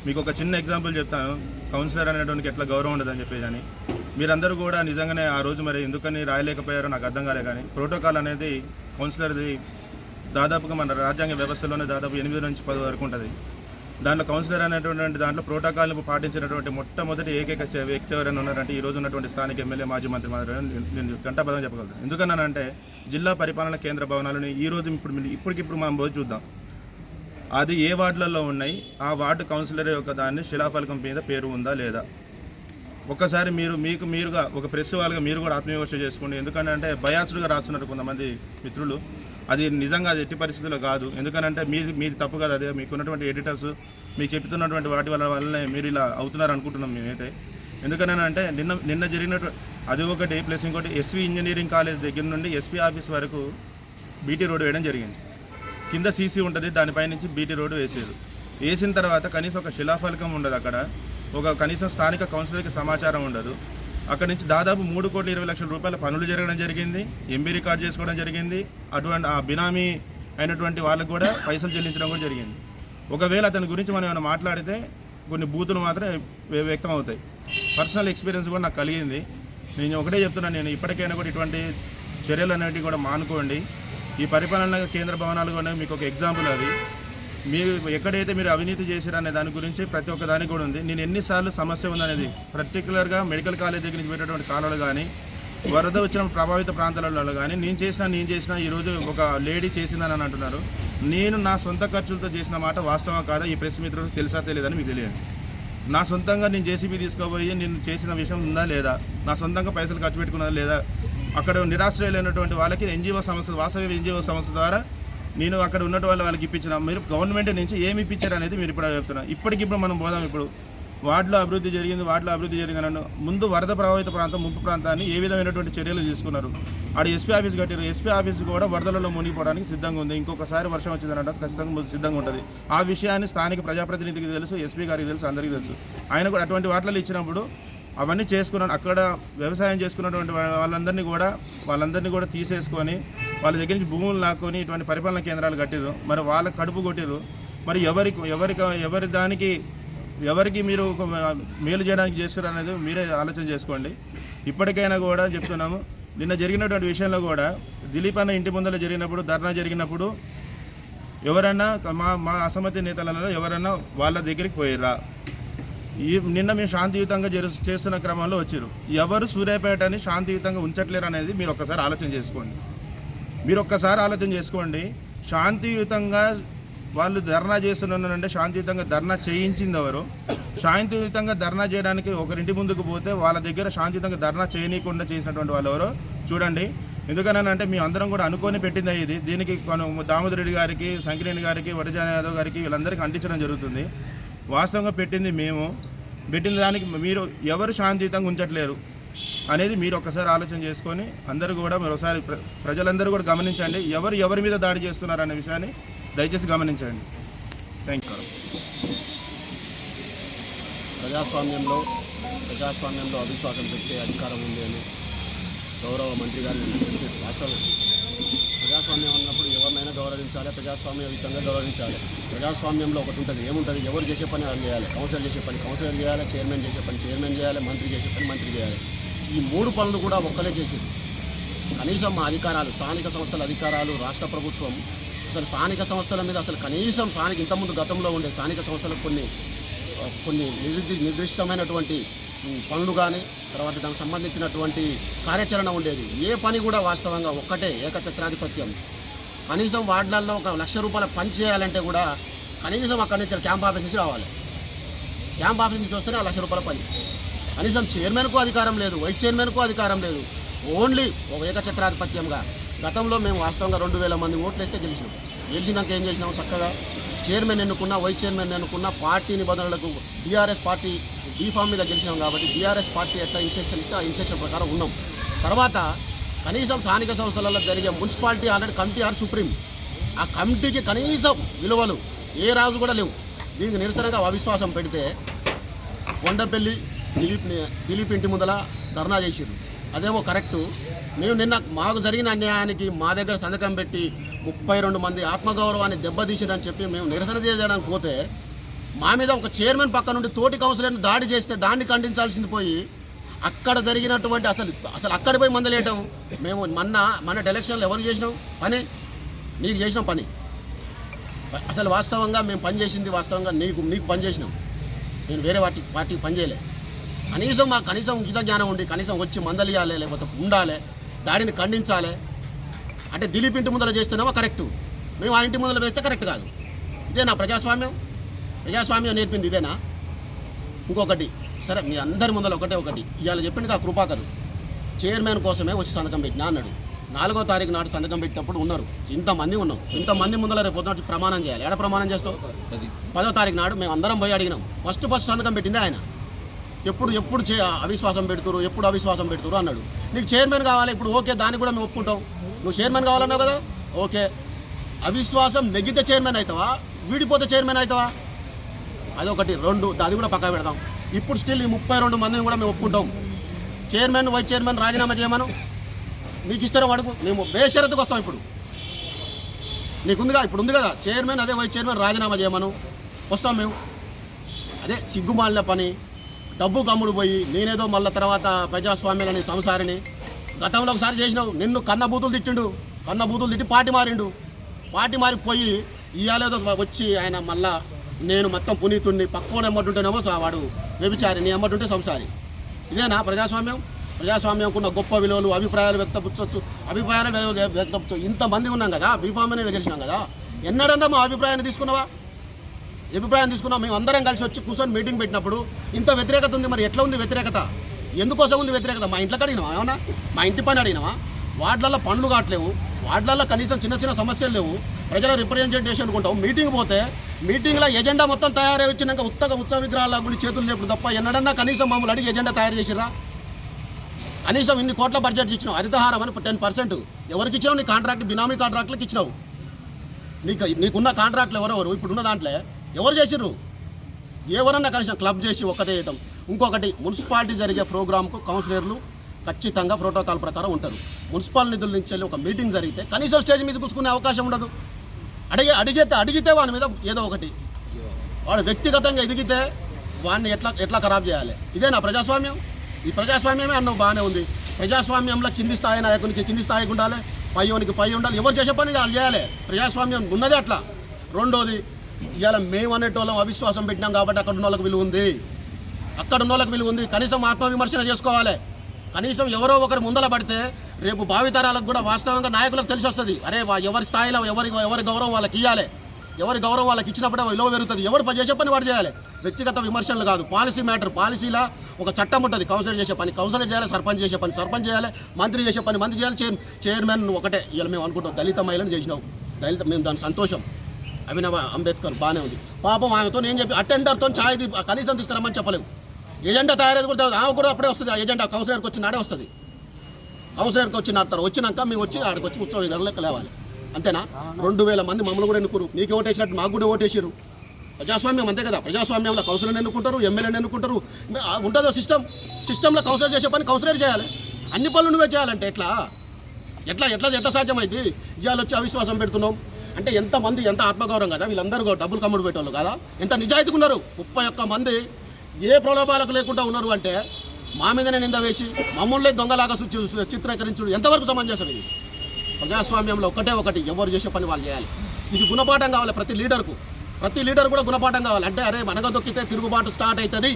S3: మీకు ఒక చిన్న ఎగ్జాంపుల్ చెప్తాను. కౌన్సిలర్ అనేటువంటి ఎట్లా గౌరవం ఉండదని చెప్పేసి అని మీరందరూ కూడా నిజంగానే ఆ రోజు మరి ఎందుకని రాయలేకపోయారో నాకు అర్థం కాలే. కానీ ప్రోటోకాల్ అనేది కౌన్సిలర్ది దాదాపుగా మన రాజ్యాంగ వ్యవస్థలోనే దాదాపు 8 నుంచి 10 వరకు ఉంటుంది. దాంట్లో కౌన్సిలర్ అనేటువంటి దాంట్లో ప్రోటోకాల్ని పాటించినటువంటి మొట్టమొదటి ఏకైక వ్యక్తి ఎవరైనా ఉన్నారంటే ఈ రోజు ఉన్నటువంటి స్థానిక ఎమ్మెల్యే మాజీ మంత్రి నేను గంటాపదం చెప్పగలను. ఎందుకన్నానంటే జిల్లా పరిపాలన కేంద్ర భవనాలను ఈ రోజు ఇప్పటికిప్పుడు మనం పోయి చూద్దాం. అది ఏ వార్డులలో ఉన్నాయి, ఆ వార్డు కౌన్సిలర్ యొక్క దాన్ని శిలాఫలకం మీద పేరు ఉందా లేదా ఒక్కసారి మీరుగా ఒక ప్రెస్ వాళ్ళగా మీరు కూడా ఆత్మవిమర్శ చేసుకోండి. ఎందుకంటే బయాస్డ్గా రాస్తున్నారు కొంతమంది మిత్రులు. అది నిజంగా అది ఎట్టి పరిస్థితుల్లో కాదు. ఎందుకనంటే మీది తప్పు కాదు. అదే మీకున్నటువంటి ఎడిటర్స్ మీకు చెప్తున్నటువంటి వాటి వల్లనే మీరు ఇలా అవుతున్నారు అనుకుంటున్నాం మేమైతే. ఎందుకనంటే నిన్న జరిగినటువంటి అది ఒకటి ప్లస్ ఇంకోటి ఎస్వి ఇంజనీరింగ్ కాలేజ్ దగ్గర నుండి ఎస్పీ ఆఫీస్ వరకు బీటీ రోడ్డు వేయడం జరిగింది. కింద సీసీ ఉంటుంది, దానిపై నుంచి బీటీ రోడ్డు వేసిన తర్వాత కనీసం ఒక శిలాఫలకం ఉండదు. అక్కడ కనీసం స్థానిక కౌన్సిలర్కి సమాచారం ఉండదు. అక్కడి నుంచి దాదాపు 3,20,00,000 రూపాయల పనులు జరగడం జరిగింది. ఎంబీ రికార్డ్ చేసుకోవడం జరిగింది. అటువంటి ఆ బినామీ అయినటువంటి వాళ్ళకు కూడా పైసలు చెల్లించడం కూడా జరిగింది. ఒకవేళ అతని గురించి మనం ఏమైనా మాట్లాడితే కొన్ని బూతులు మాత్రమే వ్యక్తం అవుతాయి. పర్సనల్ ఎక్స్పీరియన్స్ కూడా నాకు కలిగింది. నేను ఒకటే చెప్తున్నాను, నేను ఇప్పటికైనా కూడా ఇటువంటి చర్యలు అనేవి కూడా మానుకోండి. ఈ పరిపాలన కేంద్ర భవనాలు కూడా మీకు ఒక ఎగ్జాంపుల్. అవి మీరు ఎక్కడైతే మీరు అవినీతి చేశారనే దాని గురించి ప్రతి ఒక్క దానికి కూడా ఉంది. నేను ఎన్నిసార్లు సమస్య ఉందనేది పర్టికులర్గా మెడికల్ కాలేజ్ దగ్గర నుంచి పెట్టేటువంటి కాలువలు కానీ వరద వచ్చిన ప్రభావిత ప్రాంతాలలో కానీ నేను చేసిన ఈరోజు ఒక లేడీ చేసిందని అంటున్నారు. నేను నా సొంత ఖర్చులతో చేసిన మాట వాస్తవం కాదా ఈ ప్రెస్ మిత్రులకు తెలుసా తెలియదని మీకు తెలియదు. నా సొంతంగా నేను జేసీబీ తీసుకోబోయి నేను చేసిన విషయం ఉందా లేదా, నా సొంతంగా పైసలు ఖర్చు పెట్టుకున్నదా లేదా, అక్కడ నిరాశ్రయులైనటువంటి వాళ్ళకి ఎన్జిఓ సంస్థ వాసవి ఎన్జిఓ సంస్థ ద్వారా నేను అక్కడ ఉన్నటువంటి వాళ్ళకి ఇప్పించిన మీరు గవర్నమెంట్ నుంచి ఏమి ఇప్పించారు అనేది మీరు ఇప్పుడు చెప్తున్నారు. ఇప్పటికిప్పుడు మనం పోదాం. ఇప్పుడు వార్డులో అభివృద్ధి జరిగిందని ముందు వరద ప్రభావిత ప్రాంతం ముంపు ప్రాంతాన్ని ఏ విధమైనటువంటి చర్యలు తీసుకున్నారు. ఆడ ఎస్పీ ఆఫీస్ కట్టారు. ఎస్పీ ఆఫీస్ కూడా వరదలలో మునిగిపోవడానికి సిద్ధంగా ఉంది. ఇంకొకసారి వర్షం వచ్చిందంటే ఖచ్చితంగా సిద్ధంగా ఉంటుంది. ఆ విషయాన్ని స్థానిక ప్రజాప్రతినిధికి తెలుసు, ఎస్పీ గారికి తెలుసు, అందరికీ తెలుసు. ఆయన కూడా అటువంటి వాటిలో ఇచ్చినప్పుడు అవన్నీ చేసుకున్నాను. అక్కడ వ్యవసాయం చేసుకున్నటువంటి వాళ్ళందరినీ కూడా తీసేసుకొని వాళ్ళ దగ్గర నుంచి భూములు లాక్కొని ఇటువంటి పరిపాలన కేంద్రాలు కట్టిరు. మరి వాళ్ళ కడుపు కొట్టిరు. మరి ఎవరికి మీరు మేలు చేయడానికి చేస్తారు అనేది మీరే ఆలోచన చేసుకోండి. ఇప్పటికైనా కూడా చెప్తున్నాము, నిన్న జరిగినటువంటి విషయంలో కూడా దిలీప్ అన్న ఇంటి ముందర జరిగినప్పుడు ధర్నా జరిగినప్పుడు ఎవరైనా మా అసమ్మతి నేతలలో ఎవరైనా వాళ్ళ దగ్గరికి పోయిర్రా? నిన్న మేము శాంతియుతంగా చేస్తున్న క్రమంలో వచ్చారు. ఎవరు సూర్యాపేటని శాంతియుతంగా ఉంచట్లేరు అనేది మీరు ఒక్కసారి ఆలోచన చేసుకోండి. శాంతియుతంగా వాళ్ళు ధర్నా చేస్తున్నారంటే శాంతియుతంగా ధర్నా చేయించింది ఎవరు? శాంతియుతంగా ధర్నా చేయడానికి ఒకరింటి ముందుకు పోతే వాళ్ళ దగ్గర శాంతియుతంగా ధర్నా చేయనీయకుండా చేసినటువంటి వాళ్ళు ఎవరో చూడండి. ఎందుకనంటే మీ అందరం కూడా అనుకొని పెట్టింది ఇది. దీనికి దామోదర్ రెడ్డి గారికి, సంకినేని గారికి, వడజాన యాదవ్ గారికి వీళ్ళందరికీ అంటించడం జరుగుతుంది. వాస్తవంగా పెట్టిన దానికి మీరు ఎవరు శాంతియుతంగా ఉంచట్లేరు అనేది మీరు ఒక్కసారి ఆలోచన చేసుకొని అందరూ కూడా మరోసారి ప్రజలందరూ కూడా గమనించండి. ఎవరి మీద దాడి చేస్తున్నారు అనే విషయాన్ని దయచేసి గమనించండి. Thank you.
S4: ప్రజాస్వామ్యంలో అవిశ్వాసం పెట్టే అధికారం ఉంది అని గౌరవ మంత్రి గారు చెప్పారు. వాస్తవం ప్రజాస్వామ్యం అన్నప్పుడు ఎవరినైనా గౌరవించాలి, ప్రజాస్వామ్యయుతంగా గౌరవించాలి. ప్రజాస్వామ్యంలో ఒకటి ఉంటుంది, ఏముంటుంది? ఎవరు చేసే పని వాళ్ళు చేయాలి. కౌన్సిలర్ చేసే పని కౌన్సిలర్ చేయాలి, చైర్మన్ చేసే పని చైర్మన్ చేయాలి, మంత్రి చేసే పని మంత్రి చేయాలి. ఈ 3 పనులు కూడా ఒక్కలే చేసేది. కనీసం మా అధికారాలు, స్థానిక సంస్థల అధికారాలు, రాష్ట్ర ప్రభుత్వం అసలు స్థానిక సంస్థల మీద అసలు కనీసం ఇంతకుముందు గతంలో ఉండే స్థానిక సంస్థలకు కొన్ని నిర్దిష్టమైనటువంటి పనులు కానీ తర్వాత దానికి సంబంధించినటువంటి కార్యాచరణ ఉండేది. ఏ పని కూడా వాస్తవంగా ఒక్కటే ఏకఛత్రాధిపత్యం. కనీసం వార్డులలో 1,00,000 రూపాయల పని చేయాలంటే కూడా కనీసం అక్కడి నుంచి క్యాంప్ ఆఫీస్ నుంచి రావాలి. క్యాంప్ ఆఫీస్ నుంచి వస్తేనే 1,00,000 రూపాయల పని. కనీసం చైర్మన్కు అధికారం లేదు, వైస్ చైర్మన్కు అధికారం లేదు. ఓన్లీ ఒక ఏకఛత్రాధిపత్యంగా గతంలో మేము వాస్తవంగా 2,000 మంది ఓట్లు వేస్తే గెలిచినాక ఏం చేసినాం? చక్కగా చైర్మన్ ఎన్నుకున్న, వైస్ చైర్మన్ ఎన్నుకున్న, పార్టీ నిబంధనలకు బీఆర్ఎస్ పార్టీ బీఫామ్ మీద గెలిచినాం కాబట్టి బీఆర్ఎస్ పార్టీ ఎట్లా ఇన్స్ట్రక్షన్ ఇస్తే ఆ ఇన్స్ట్రక్షన్ ప్రకారం ఉన్నాం. తర్వాత కనీసం స్థానిక సంస్థలలో జరిగే municipality already committee or supreme, ఆ కమిటీకి కనీసం విలువలు ఏ రాజు కూడా లేవు. దీనికి నిరసనగా అవిశ్వాసం పెడితే కొండపల్లి దిలీప్ ఇంటి ముందల ధర్నా చేసిర్రు. అదేమో కరెక్టు. మేము నిన్న మాకు జరిగిన అన్యాయానికి మా దగ్గర సంతకం పెట్టి 32 మంది ఆత్మగౌరవాన్ని దెబ్బతీసిరని చెప్పి మేము నిరసన చేయడానికి పోతే మా మీద ఒక చైర్మన్ పక్క నుండి తోటి కౌన్సిలర్ని దాడి చేస్తే దాన్ని ఖండించాల్సింది పోయి అక్కడ జరిగినటువంటి అసలు అక్కడ పోయి మందలేయటం. మేము మన ఎలక్షన్లో ఎవరు చేసినాం పని? నీకు చేసినాం పని. అసలు వాస్తవంగా మేము పని చేసింది వాస్తవంగా నీకు పని చేసినాం. నేను వేరే పార్టీకి పని చేయలే. కనీసం ఇంత జ్ఞానం ఉండి కనీసం వచ్చి మందలియాలి, లేకపోతే ఉండాలి, దాడిని ఖండించాలి. అంటే దిలీప్ ఇంటి ముందర చేస్తున్నామో కరెక్టు, మేము ఆ ఇంటి ముందర వేస్తే కరెక్ట్ కాదు. ఇదేనా ప్రజాస్వామ్యం నేర్పింది ఇదేనా? ఇంకొకటి సరే, మీ అందరి ముందర ఒకటి ఇవాళ చెప్పింది ఆ కృపాకరు చైర్మన్ కోసమే వచ్చి సంతకం పెట్టినా అన్నాడు. 4వ తారీఖు నాడు సంతకం పెట్టినప్పుడు ఉన్నారు, ఇంతమంది ముందర రేపు పొద్దున ప్రమాణం చేయాలి. ఎక్కడ ప్రమాణం చేస్తావు? 10వ తారీఖు నాడు మేము అందరం పోయి అడిగినాం. ఫస్ట్ సంతకం పెట్టింది ఆయన. ఎప్పుడు అవిశ్వాసం పెడుతురు అన్నాడు. నీకు చైర్మన్ కావాలి, ఇప్పుడు ఓకే, దానికి కూడా మేము ఒప్పుకుంటాం. నువ్వు చైర్మన్ కావాలన్నావు కదా, ఓకే. అవిశ్వాసం నెగ్గితే చైర్మన్ అవుతావా, వీడిపోతే చైర్మన్ అవుతావా? అదొకటి. 2 అది కూడా పక్కా పెడతాం. ఇప్పుడు స్టిల్ ఈ 32 మందిని కూడా మేము ఒప్పుకుంటాం. చైర్మన్ వైస్ చైర్మన్ రాజీనామా చేయమను, నీకు ఇస్తారో అడుగు, మేము బేషరతుకు వస్తాం. ఇప్పుడు ఇప్పుడు ఉంది కదా చైర్మన్, అదే వైస్ చైర్మన్ రాజీనామా చేయమను, వస్తాం మేము. అదే సిగ్గుమాలిన పని, డబ్బు కమ్ముడు పోయి నేనేదో మళ్ళీ తర్వాత ప్రజాస్వామ్యాలని సంసారిని గతంలో ఒకసారి చేసినావు. నిన్ను కన్నబూతులు తిట్టి పార్టీ మారిపోయి ఇవాళేదో వచ్చి ఆయన మళ్ళా నేను మొత్తం పునీతుణ్ణి పక్కన ఎమ్మటుంటేనేమో వాడు వ్యభిచారి, నీ ఎమ్మటుంటే సంసారి. ఇదేనా ప్రజాస్వామ్యంకున్న గొప్ప విలువలు? అభిప్రాయాలు వ్యక్తపరచవచ్చు. ఇంతమంది ఉన్నాం కదా, బీఫామ్ అనేది గెలిచినాం కదా, ఎన్నడన్నా మా అభిప్రాయాన్ని తీసుకున్నావా? మేము అందరం కలిసి వచ్చి కూర్చొని మీటింగ్ పెట్టినప్పుడు ఇంత వ్యతిరేకత ఉంది. మరి ఎట్లా ఉంది వ్యతిరేకత? ఎందుకోసం ఉంది వ్యతిరేకత? మా ఇంట్లోకి అడిగినావా? ఏమన్నా మా ఇంటి పని అడిగినావా? వార్డులలో పనులు కావట్లేవు, వార్డులలో కనీసం చిన్న సమస్యలు లేవు, ప్రజల రిప్రజెంటేషన్ అనుకుంటాం. మీటింగ్ పోతే మీటింగ్లో ఎజెండా మొత్తం తయారై వచ్చినాక ఉత్సవ విగ్రహాల గురించి చేతులు లేపుడు తప్ప ఎన్నడన్నా కనీసం మమ్మల్ని అడిగి ఎజెండా తయారు చేసిరా? కనీసం ఇన్ని కోట్ల బడ్జెట్ ఇచ్చినావు, హరితహారం అని 10% ఎవరికి ఇచ్చినావు? నీ కాంట్రాక్ట్ బినామీ కాంట్రాక్ట్లకు ఇచ్చినావు. నీకున్న కాంట్రాక్ట్లు ఎవరెవరు ఇప్పుడున్న దాంట్లో ఎవరు చేసిర్రు? ఎవరన్నా కనీసం క్లబ్ చేసి ఒక్కటే చేయటం. ఇంకొకటి, మున్సిపాలిటీ జరిగే ప్రోగ్రాంకు కౌన్సిలర్లు ఖచ్చితంగా ప్రోటోకాల్ ప్రకారం ఉంటారు. మున్సిపల్ నిధుల నుంచి వెళ్ళి ఒక మీటింగ్ జరిగితే కనీసం స్టేజ్ మీద కూర్చుకునే అవకాశం ఉండదు. అడిగితే వాని మీద ఏదో ఒకటి, వాడు వ్యక్తిగతంగా ఎదిగితే వాడిని ఎట్లా ఖరాబ్ చేయాలి? ఇదేనా ప్రజాస్వామ్యం? ఈ ప్రజాస్వామ్యమే అన్న బాగానే ఉంది. ప్రజాస్వామ్యంలో కింది స్థాయి నాయకునికి కింది స్థాయికి ఉండాలి, పై పై ఉండాలి. ఎవరు చేసే పని వాళ్ళు చేయాలి. ప్రజాస్వామ్యం ఉన్నదే అట్లా. రెండోది ఇవాళ మేము అనేటోళ్ళం అవిశ్వాసం పెట్టినాం కాబట్టి అక్కడ ఉన్న వాళ్ళకి విలువ ఉంది, కనీసం ఆత్మవిమర్శన చేసుకోవాలి. కనీసం ఎవరో ఒకరు ముందల పడితే రేపు భావితరాలకు కూడా వాస్తవంగా నాయకులకు తెలిసి వస్తుంది. అరే ఎవరి స్థాయిలో ఎవరి గౌరవం వాళ్ళకి ఇవ్వాలి, ఎవరి గౌరవం వాళ్ళకి ఇచ్చినప్పుడే విలువ పెరుగుతుంది. ఎవరు చేసే పని వాడు చేయాలి, వ్యక్తిగత విమర్శలు కాదు. పాలసీ మ్యాటర్, పాలసీలా ఒక చట్టం ఉంటుంది. కౌన్సిలర్ చేసే పని కౌన్సిలర్ చేయాలి, సర్పంచ్ చేసే పని సర్పంచ్ చేయాలి, మంత్రి చేసే పని మంత్రి చేయాలి, చైర్మన్ ఒకటే. ఇలా మేము అనుకుంటాం దళిత మహిళను చేసినావు, మేము దాని సంతోషం. అభినవ్ అంబేద్కర్ బాగానే ఉంది. పాపం ఆమెతో నేను చెప్పి అటెండర్తో ఛాయ్ కనీసం తీసుకురమ్మని చెప్పలేము. ఎజెండా తయారైతే కూడా ఆమె కూడా అప్పుడే వస్తుంది. ఆ ఎజెండా కౌన్సిలర్కి వచ్చినాడే వస్తుంది. కౌన్సిలర్కి వచ్చినాక మేము వచ్చి ఆడికి వచ్చి ఉత్సవం లెక్క లేవాలి. అంతేనా? 2000 మంది మమ్మల్ని కూడా ఎన్నుకురు. నీకు ఓటేసినట్టు మాకు కూడా ఓటేసారు. ప్రజాస్వామ్యం అంతే కదా. ప్రజాస్వామ్యంలో కౌన్సిలర్ని ఎన్నుకుంటారు, ఎమ్మెల్యేని ఎన్నుకుంటారు. ఉంటుందో సిస్టంలో కౌన్సిలర్ చేసే పని కౌన్సిలర్ చేయాలి. అన్ని పనులు నువ్వే చేయాలంటే ఎట్లా సాధ్యమైంది? ఇవాళ వచ్చి అవిశ్వాసం పెడుతున్నాం అంటే ఎంతమంది, ఎంత ఆత్మగౌరవం కదా. వీళ్ళందరూ డబ్బులు కమ్ముడు పెట్టేవాళ్ళు కదా. ఎంత నిజాయితీగా ఉన్నారు. 31 మంది ఏ ప్రలోభాలకు లేకుండా ఉన్నారు అంటే మా మీదనే నింద వేసి మమ్మల్ని దొంగలాగా చిత్రీకరించడం ఎంతవరకు సమంజసం? ఇది ప్రజాస్వామ్యంలో ఒకటి ఎవరు చేసే పని వాళ్ళు చేయాలి. ఇది గుణపాఠం కావాలి ప్రతి లీడర్ కూడా గుణపాఠం కావాలి. అంటే అరే మనగదొక్కితే తిరుగుబాటు స్టార్ట్ అవుతుంది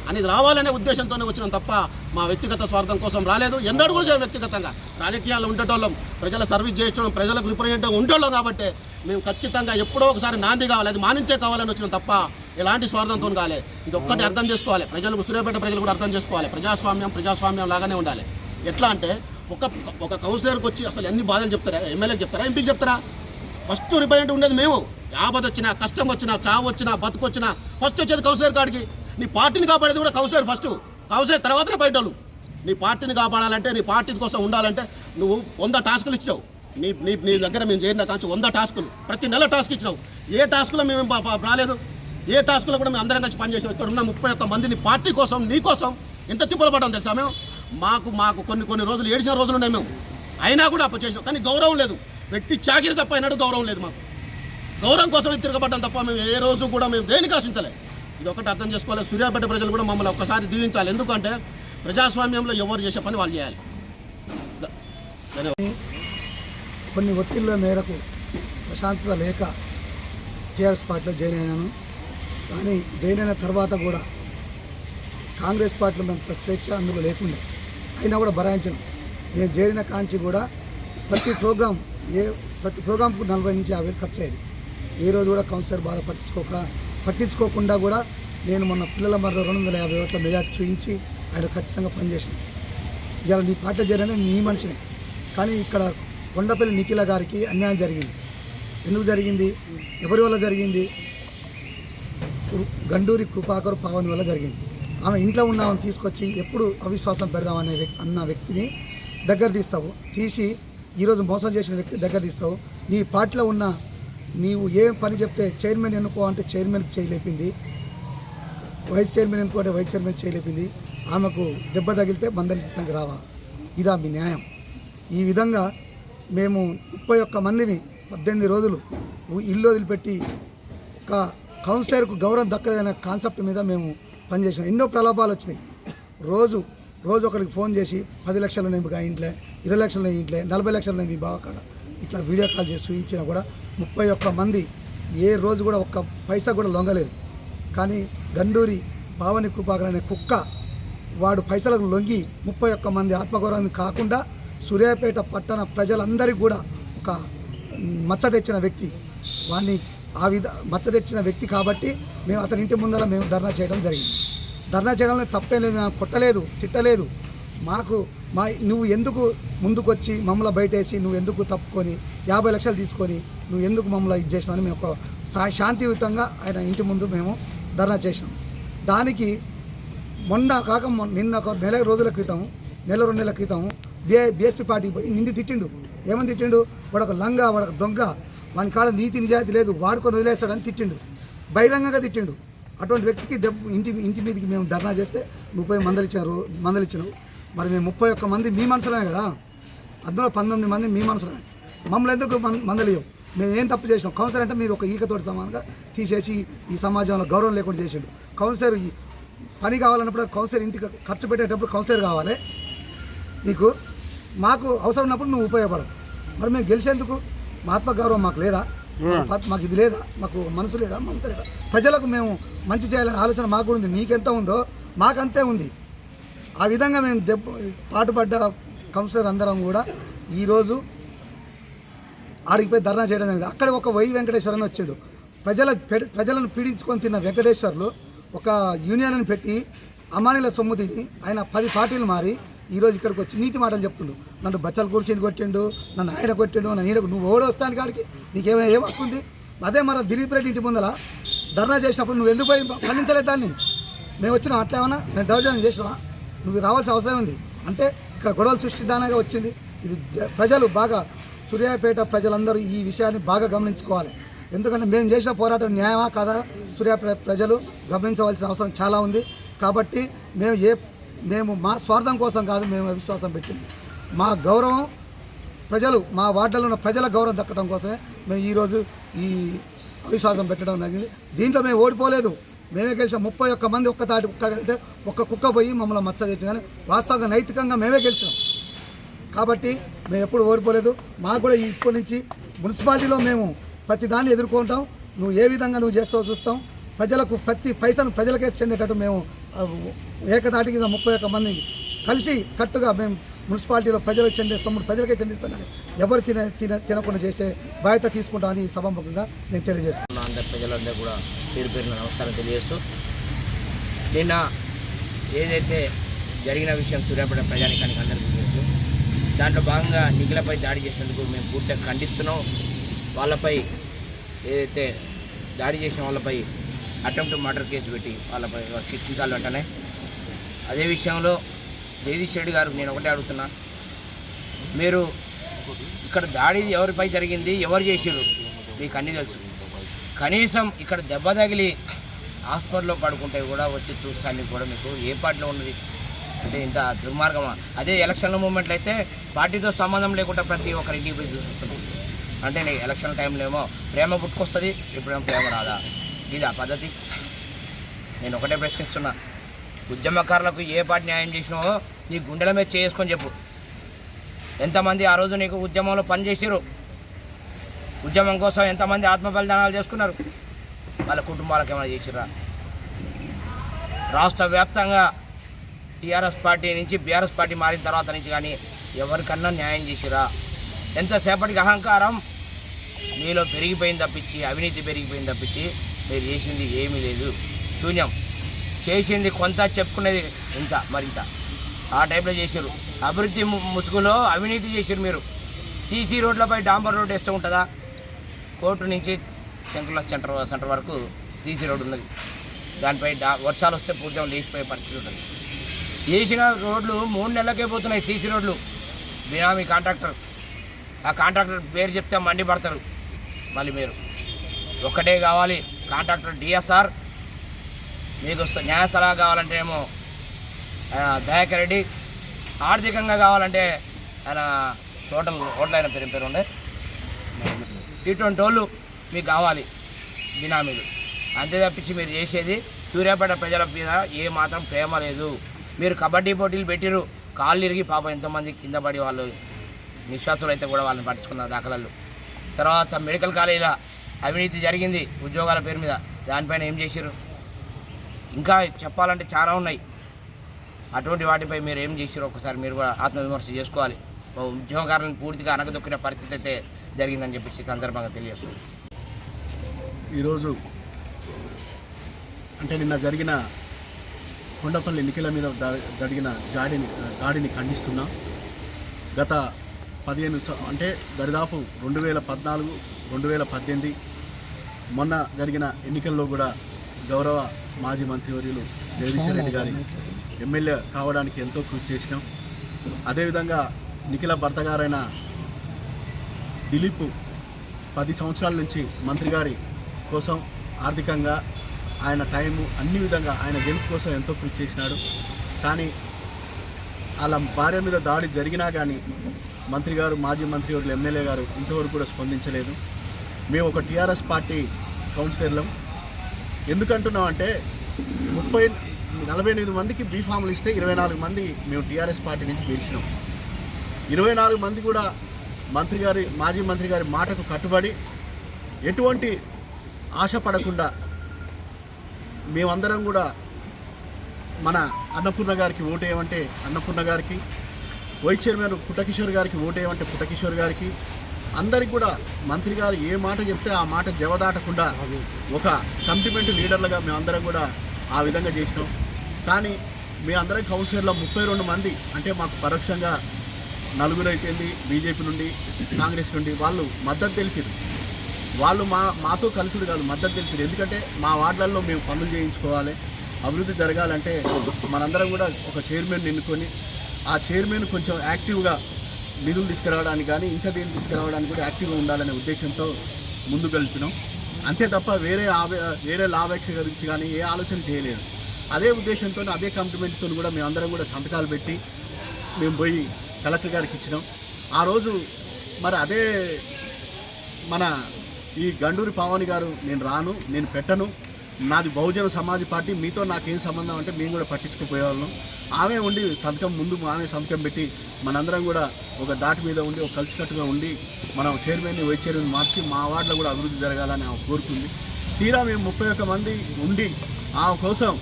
S4: అనేది రావాలనే ఉద్దేశంతోనే వచ్చినాం తప్ప మా వ్యక్తిగత స్వార్థం కోసం రాలేదు. ఎన్నడూ కూడా చేయం వ్యక్తిగతంగా. రాజకీయాల్లో ఉండేటోళ్ళం, ప్రజల సర్వీస్ చేయడం, ప్రజలకు రిప్రజెంటేటివ్ ఉండేవాళ్ళం కాబట్టి మేము ఖచ్చితంగా ఎప్పుడో ఒకసారి నాంది కావాలి, అది మానించే కావాలని వచ్చినాం తప్ప ఎలాంటి స్వార్థంతో కాలే. ఇది ఒక్కటి అర్థం చేసుకోవాలి ప్రజలు, సూర్యాపేట ప్రజలు కూడా అర్థం చేసుకోవాలి. ప్రజాస్వామ్యం లాగానే ఉండాలి. ఎట్లా అంటే ఒక కౌన్సిలర్కి వచ్చి అసలు ఎన్ని బాధలు చెప్తారా, ఎమ్మెల్యేకి చెప్తారా, ఎంపీకి చెప్తారా? ఫస్ట్ రిప్రజెంటేటివ్ ఉండేది మేము. ఆపద వచ్చినా, కష్టం వచ్చినా, చావు వచ్చినా, బతుకు వచ్చినా ఫస్ట్ వచ్చేది కౌన్సిలర్ కాడికి. నీ పార్టీని కాపాడేది కూడా కౌన్సిలర్ ఫస్ట్, కౌన్సిలర్ తర్వాతనే బయటోళ్ళు. నీ పార్టీని కాపాడాలంటే, నీ పార్టీ కోసం ఉండాలంటే నువ్వు 100 టాస్కులు ఇచ్చినావు. నీ దగ్గర మేము చేరిన కాంచి 100 టాస్కులు, ప్రతి నెల టాస్క్ ఇచ్చినావు. ఏ టాస్కులో మేము రాలేదు, ఏ టాస్కులో కూడా మేము అందరం కలిసి పనిచేసాం. ఇక్కడ ఉన్న 31 మంది నీ పార్టీ కోసం, నీ కోసం ఎంత తిప్పలు పడ్డాం తెలుసా మేము. మాకు కొన్ని రోజులు ఏడిసిన రోజులు ఉన్నాయి మేము, అయినా కూడా అప్పు చేసినాం. కానీ గౌరవం లేదు, పెట్టి చాకిరి తప్ప అయినాడు గౌరవం లేదు. మాకు గౌరవం కోసం తిరగబడ్డాం తప్ప మేము ఏ రోజు కూడా మేము దేనికి ఆశించలే. ఇది ఒకటి అర్థం చేసుకోవాలి. సూర్యాపేట ప్రజలు కూడా మమ్మల్ని ఒక్కసారి దీవించాలి. ఎందుకంటే ప్రజాస్వామ్యంలో ఎవరు చేసే పని వాళ్ళు చేయాలి.
S2: కొన్ని ఒత్తిళ్ల మేరకు ప్రశాంతత లేక టీఆర్ఎస్ పార్టీలో జాయిన్ అయినాను. కానీ జాయిన్ అయిన తర్వాత కూడా కాంగ్రెస్ పార్టీలో అంత స్వేచ్ఛ అందులో లేకుండా అయినా కూడా బరాయించను. నేను చేరిన కాంచి కూడా ప్రతి ప్రోగ్రాంకు 40 నుంచి 50 ఖర్చు అయ్యేది. ఏ రోజు కూడా కౌన్సిలర్ బాధ పట్టించుకోకుండా కూడా నేను మొన్న పిల్లల మధ్య 250 ఓట్ల మెజార్టీ చూపించి ఆయన ఖచ్చితంగా పనిచేసాను. ఇవాళ నీ పార్టీ చేరిన నీ మనిషినే. కానీ ఇక్కడ కొండపల్లి నిఖిల గారికి అన్యాయం జరిగింది. ఎందుకు జరిగింది? ఎవరి వల్ల జరిగింది? గండూరి కృపాకర్ పావని వల్ల జరిగింది. ఆమె ఇంట్లో ఉన్నామని తీసుకొచ్చి ఎప్పుడు అవిశ్వాసం పెడదామనే అన్న వ్యక్తిని దగ్గర తీసి ఈరోజు మోసం చేసిన వ్యక్తి దగ్గర తీస్తావు. నీ పార్టీలో ఉన్న నీవు ఏం పని చెప్తే చైర్మన్ ఎన్నుకో అంటే చైర్మన్కి చేయలేపింది, వైస్ చైర్మన్ ఎన్నుకో అంటే వైస్ చైర్మన్ చేయలేపింది. ఆమెకు దెబ్బ తగిలితే మందలించడానికి రావా? ఇదా మీ న్యాయం? ఈ విధంగా మేము 31 మందిని 18 రోజులు ఇల్లు వదిలిపెట్టి ఒక కౌన్సిలర్కు గౌరవం దక్కదనే కాన్సెప్ట్ మీద మేము పనిచేసాం. ఎన్నో ప్రలోభాలు వచ్చినాయి. రోజు ఒకరికి ఫోన్ చేసి 10 లక్షలు ఉన్నాయి మీ ఇంట్లో, 20 లక్షలు ఉన్నాయి ఇంట్లో, 40 లక్షలు ఉన్నాయి మీ బావకాడ, ఇట్లా వీడియో కాల్ చేసి చూపించినా కూడా 31 మంది ఏ రోజు కూడా ఒక్క పైసా కూడా లొంగలేదు. కానీ గండూరి పావని కృపాకర్ అనే కుక్క వాడు పైసలకు లొంగి 31 మంది ఆత్మగౌరవాన్ని కాకుండా సూర్యాపేట పట్టణ ప్రజలందరికీ కూడా ఒక మచ్చ తెచ్చిన వ్యక్తి. వాడిని మచ్చ తెచ్చిన వ్యక్తి కాబట్టి మేము అతని ఇంటి ముందర మేము ధర్నా చేయడం జరిగింది. ధర్నా చేయడంలో తప్పేం లేదు, మేము కొట్టలేదు, తిట్టలేదు. నువ్వు ఎందుకు ముందుకు వచ్చి మమ్మల్ని బయటేసి నువ్వు ఎందుకు తప్పుకొని 50 లక్షలు తీసుకొని నువ్వు ఎందుకు మమ్మల్ని ఇది చేసినావని మేము ఒక శాంతియుతంగా ఆయన ఇంటి ముందు మేము ధర్నా చేసినాం. దానికి నిన్న ఒక నెల 2 నెలల క్రితం బీఎస్పీ పార్టీకి పోయి నిండి తిట్టిండు. ఏమని తిట్టిండు? వాడొక లంగా, వాడొక దొంగ, వాని కాడ నీతి నిజాయితీ లేదు, వాడుకొని వదిలేస్తాడని తిట్టిండు, బహిరంగంగా తిట్టిండు. అటువంటి వ్యక్తికి ఇంటి మీదకి మేము ధర్నా చేస్తే 30 మందలిచ్చినావు. మరి మేము 31 మంది మీ మనసులమే కదా, అందులో 19 మంది మీ మనసులమే. మమ్మల్ని ఎందుకు మందలియం? మేము ఏం తప్పు చేసినాం? కౌన్సిలర్ అంటే మీరు ఒక ఈకతోటి సమానంగా తీసేసి ఈ సమాజంలో గౌరవం లేకుండా చేసిండు. కౌన్సిలర్ పని కావాలన్నప్పుడు కౌన్సిలర్ ఇంటికి ఖర్చు పెట్టేటప్పుడు కౌన్సిలర్ కావాలి నీకు. మాకు అవసరం ఉన్నప్పుడు నువ్వు ఉపయోగపడవు. మరి మేము గెలిచేందుకు మా ఆత్మగౌరవం మాకు లేదా? మాకు ఇది లేదా, మాకు మనసు లేదా, మమత లేదా, ప్రజలకు మేము మంచి చేయాలనే ఆలోచన మాకు కూడా ఉంది. నీకెంత ఉందో మాకంతే ఉంది. ఆ విధంగా మేము పాటుపడ్డ కౌన్సిలర్ అందరం కూడా ఈరోజు ఆడికిపోయి ధర్నా చేయడం జరిగింది. అక్కడ ఒక వై వెంకటేశ్వర్ అని వచ్చాడు. ప్రజలను పీడించుకొని తిన్న వెంకటేశ్వర్లు ఒక యూనియన్ పెట్టి అమానీల సొమ్ము తిని ఆయన 10 పార్టీలు మారి ఈరోజు ఇక్కడికి వచ్చి నీతి మాటలు చెప్తుండు. నన్ను బచ్చల కుర్చీని కొట్టిండు, నన్ను ఆయన కొట్టిండు, నన్ను ఈయనకు నువ్వు ఓడొస్తాను కాడికి ఏం హక్కు ఉంది? అదే మన దిలీప్ రెడ్డి ఇంటి ముందర ధర్నా చేసినప్పుడు నువ్వు ఎందుకు పోయి ఖండించలేదు దాన్ని? మేము వచ్చినాం అట్లా ఏమన్నా మేము దౌర్జన్యం చేసినావా? నువ్వు రావాల్సిన అవసరం ఉంది. అంటే ఇక్కడ గొడవలు సృష్టిదానంగా వచ్చింది. ఇది ప్రజలు బాగా సూర్యాపేట ప్రజలందరూ ఈ విషయాన్ని బాగా గమనించుకోవాలి. ఎందుకంటే మేము చేసిన పోరాటం న్యాయమా కాదా సూర్యాపేట ప్రజలు గమనించవలసిన అవసరం చాలా ఉంది. కాబట్టి మేము మా స్వార్థం కోసం కాదు మేము అవిశ్వాసం పెట్టింది. మా గౌరవం ప్రజలు, మా వార్డులో ఉన్న ప్రజల గౌరవం దక్కడం కోసమే మేము ఈరోజు ఈ అవిశ్వాసం పెట్టడం జరిగింది. దీంట్లో మేము ఓడిపోలేదు. మేమే గెలిచాం. 31 మంది అంటే ఒక్క కుక్క పోయి మమ్మల్ని మచ్చ తెచ్చి, కానీ వాస్తవంగా నైతికంగా మేమే గెలిచాం. కాబట్టి మేము ఎప్పుడు ఓడిపోలేదు. మాకు కూడా ఇప్పటి నుంచి మున్సిపాలిటీలో మేము ప్రతి దాన్ని ఎదుర్కొంటాం. నువ్వు ఏ విధంగా నువ్వు చేస్తావో చూస్తాం. ప్రజలకు ప్రతి పైసను ప్రజలకే చెందేటట్టు మేము ఏకదాటికి 31 మంది కలిసి కట్టుగా మేము మున్సిపాలిటీలో ప్రజలకు చెందే సొమ్ముడు ప్రజలకే చెందిస్తాం, కానీ ఎవరు తినకుండా చేసే బాధ్యత తీసుకుంటామని ఈ సభాముఖంగా నేను తెలియజేస్తున్నాను.
S5: అందరి ప్రజలందరూ కూడా పేరు పేరున నమస్కారం తెలియజేస్తూ, నిన్న ఏదైతే జరిగిన విషయం సూర్యాపేట ప్రజానికానికి అందరికీ తెలుసు. దాంట్లో భాగంగా నిఖిలపై దాడి చేసినందుకు మేము పూర్తిగా ఖండిస్తున్నాం. వాళ్ళపై ఏదైతే దాడి చేసిన వాళ్ళపై అటెంప్ట్ మర్డర్ కేసు పెట్టి వాళ్ళపై శిక్షించాలి వెంటనే. అదే విషయంలో జగదీష్ రెడ్డి గారు నేను ఒకటే అడుగుతున్నా, మీరు ఇక్కడ దాడి ఎవరిపై జరిగింది, ఎవరు చేసారు మీకు అన్నీ తెలుసు. కనీసం ఇక్కడ దెబ్బ తగిలి హాస్పిటల్లో పడుకుంటే కూడా వచ్చి చూస్తానికి కూడా మీకు ఏ పార్టీలో ఉన్నది అంటే ఇంత దుర్మార్గమా? అదే ఎలక్షన్ల మూమెంట్లో అయితే పార్టీతో సంబంధం లేకుండా ప్రతి ఒక్కరింటికి పోయి చూస్తున్నాం. అంటే ఎలక్షన్ టైంలో ఏమో ప్రేమ పుట్టుకొస్తుంది, ఇప్పుడేమో ప్రేమ రాదా? ఇదా పద్ధతి? నేను ఒకటే ప్రశ్నిస్తున్నా, ఉద్యమకారులకు ఏ పార్టీ న్యాయం చేసినావో నీ గుండెల మీద చేసుకొని చెప్పు. ఎంతమంది ఆ రోజు నీకు ఉద్యమంలో పనిచేసారు, ఉద్యమం కోసం ఎంతమంది ఆత్మ బలిదానాలు చేసుకున్నారు, వాళ్ళ కుటుంబాలకు ఏమైనా చేసిరా? రాష్ట్ర వ్యాప్తంగా టీఆర్ఎస్ పార్టీ నుంచి బీఆర్ఎస్ పార్టీ మారిన తర్వాత నుంచి కానీ ఎవరికన్నా న్యాయం చేసిరా? ఎంతసేపటికి అహంకారం మీలో పెరిగిపోయింది తప్పించి, అవినీతి పెరిగిపోయింది తప్పించి మీరు చేసింది ఏమీ లేదు, శూన్యం. చేసింది కొంత, చెప్పుకునేది ఇంత మరింత. ఆ టైప్లో చేశారు. అభివృద్ధి ముసుగులో అవినీతి చేశారు మీరు. సీసీ రోడ్లపై డాంబర్ రోడ్ వేస్తూ ఉంటుందా? కోర్టు నుంచి శంకుల సెంటర్ వరకు సీసీ రోడ్డు ఉన్నది. దానిపై వర్షాలు వస్తే పూర్తిగా లేచిపోయే పరిస్థితి ఉంటుంది. వేసిన రోడ్లు 3 నెలలకే పోతున్నాయి. సీసీ రోడ్లు బినామీ కాంట్రాక్టర్, ఆ కాంట్రాక్టర్ పేరు చెప్తే మండిపడతారు. మళ్ళీ మీరు ఒక్కటే కావాలి కాంట్రాక్టర్ డిఎస్ఆర్, మీకు న్యాయ సలహా కావాలంటే ఏమో దయాకర్ రెడ్డి, ఆర్థికంగా కావాలంటే ఆయన టోటల్ ఓట్లైన పేరు ఉండే T20 వాళ్ళు మీకు కావాలి బినామీలు. అంతే తప్పించి మీరు చేసేది సూర్యాపేట ప్రజల మీద ఏ మాత్రం ప్రేమ లేదు. మీరు కబడ్డీ పోటీలు పెట్టిరు, కాళ్ళు ఇరిగి పాపం ఎంతోమంది కింద పడి వాళ్ళు నిశ్వాసులు అయితే కూడా వాళ్ళని పట్టించుకున్న దాఖలాలు. తర్వాత మెడికల్ కాలేజీలో అవినీతి జరిగింది ఉద్యోగాల పేరు మీద, దానిపైన ఏం చేశారు? ఇంకా చెప్పాలంటే చాలా ఉన్నాయి. అటువంటి వాటిపై మీరు ఏం చేశారో ఒకసారి మీరు కూడా ఆత్మవిమర్శ చేసుకోవాలి. ఉద్యోగకారులను పూర్తిగా అనగదొక్కిన పరిస్థితి అయితే జరిగిందని చెప్పేసి సందర్భంగా తెలియజేస్తుంది.
S6: ఈరోజు అంటే నిన్న జరిగిన కొండపల్లి నిఖిల మీద జరిగిన దాడిని ఖండిస్తున్నాం. గత 15 అంటే దరిదాపు 2014, 2018 మొన్న జరిగిన ఎన్నికల్లో కూడా గౌరవ మాజీ మంత్రివర్యులు జగదీష్ రెడ్డి గారి ఎమ్మెల్యే కావడానికి ఎంతో కృషి చేసినాం. అదేవిధంగా నిఖిల భర్త గారైన దిలీప్ 10 సంవత్సరాల నుంచి మంత్రి గారి కోసం ఆర్థికంగా ఆయన టైము అన్ని విధంగా ఆయన గెలుపు కోసం ఎంతో కృషి చేసినాడు. కానీ వాళ్ళ భార్య మీద దాడి జరిగినా కానీ మంత్రి గారు, మాజీ మంత్రి వర్యులు ఎమ్మెల్యే గారు ఇంతవరకు కూడా స్పందించలేదు. మేము ఒక టీఆర్ఎస్ పార్టీ కౌన్సిలర్లం. ఎందుకంటున్నామంటే 48 మందికి బీఫామ్లు ఇస్తే 24 మంది మేము టీఆర్ఎస్ పార్టీ నుంచి గెలిచినాం. 24 మంది కూడా మాజీ మంత్రి గారి మాటకు కట్టుబడి ఎటువంటి ఆశ పడకుండా మేమందరం కూడా మన అన్నపూర్ణ గారికి ఓటేయమంటే అన్నపూర్ణ గారికి, వైస్ చైర్మన్ పుట్టకిషోర్ గారికి ఓటేయమంటే పుట్టకిషోర్ గారికి, అందరికి కూడా మంత్రి గారు ఏ మాట చెప్తే ఆ మాట జవదాటకుండా ఒక కమిట్మెంట్ లీడర్లుగా మేమందరం కూడా ఆ విధంగా చేసినాం. కానీ మీ అందరం కౌన్సిలర్లో 32 మంది అంటే మాకు పరోక్షంగా 4 అయిపోయింది బీజేపీ నుండి, కాంగ్రెస్ నుండి వాళ్ళు మద్దతు తెలిపారు. వాళ్ళు మాతో కలిసిడు కాదు, మద్దతు తెలిపారు. ఎందుకంటే మా వార్డులలో మేము పనులు చేయించుకోవాలి, అభివృద్ధి జరగాలంటే మనందరం కూడా ఒక చైర్మన్ ఎన్నుకొని ఆ చైర్మన్ కొంచెం యాక్టివ్గా నిధులు తీసుకురావడానికి కానీ ఇంకా దేన్ని తీసుకురావడానికి కూడా యాక్టివ్గా ఉండాలనే ఉద్దేశంతో ముందుకు వెళ్తున్నాం. అంతే తప్ప వేరే లాభాపేక్ష గురించి కానీ ఏ ఆలోచన చేయలేదు. అదే ఉద్దేశంతో అదే కమిట్మెంట్తో కూడా మేమందరం కూడా సంతకాలు పెట్టి మేము పోయి కలెక్టర్ గారికి ఇచ్చినాం. ఆ రోజు మరి అదే మన ఈ గండూరి పావని గారు నేను రాను, నేను పెట్టను, నాది బహుజన సమాజ్ పార్టీ, మీతో నాకేం సంబంధం అంటే మేము కూడా పట్టించుకుపోయేవాళ్ళం. ఆమె ఉండి ఆమె సంతకం పెట్టి మనందరం కూడా ఒక దాటి మీద ఉండి ఒక కలిసికట్టుగా ఉండి మనం చైర్మన్ని వైస్ చైర్మన్ మార్చి మా వార్డులో కూడా అభివృద్ధి జరగాలని ఆమె కోరుకుంది. తీరా మేము 31 మంది ఉండి ఆమె కోసం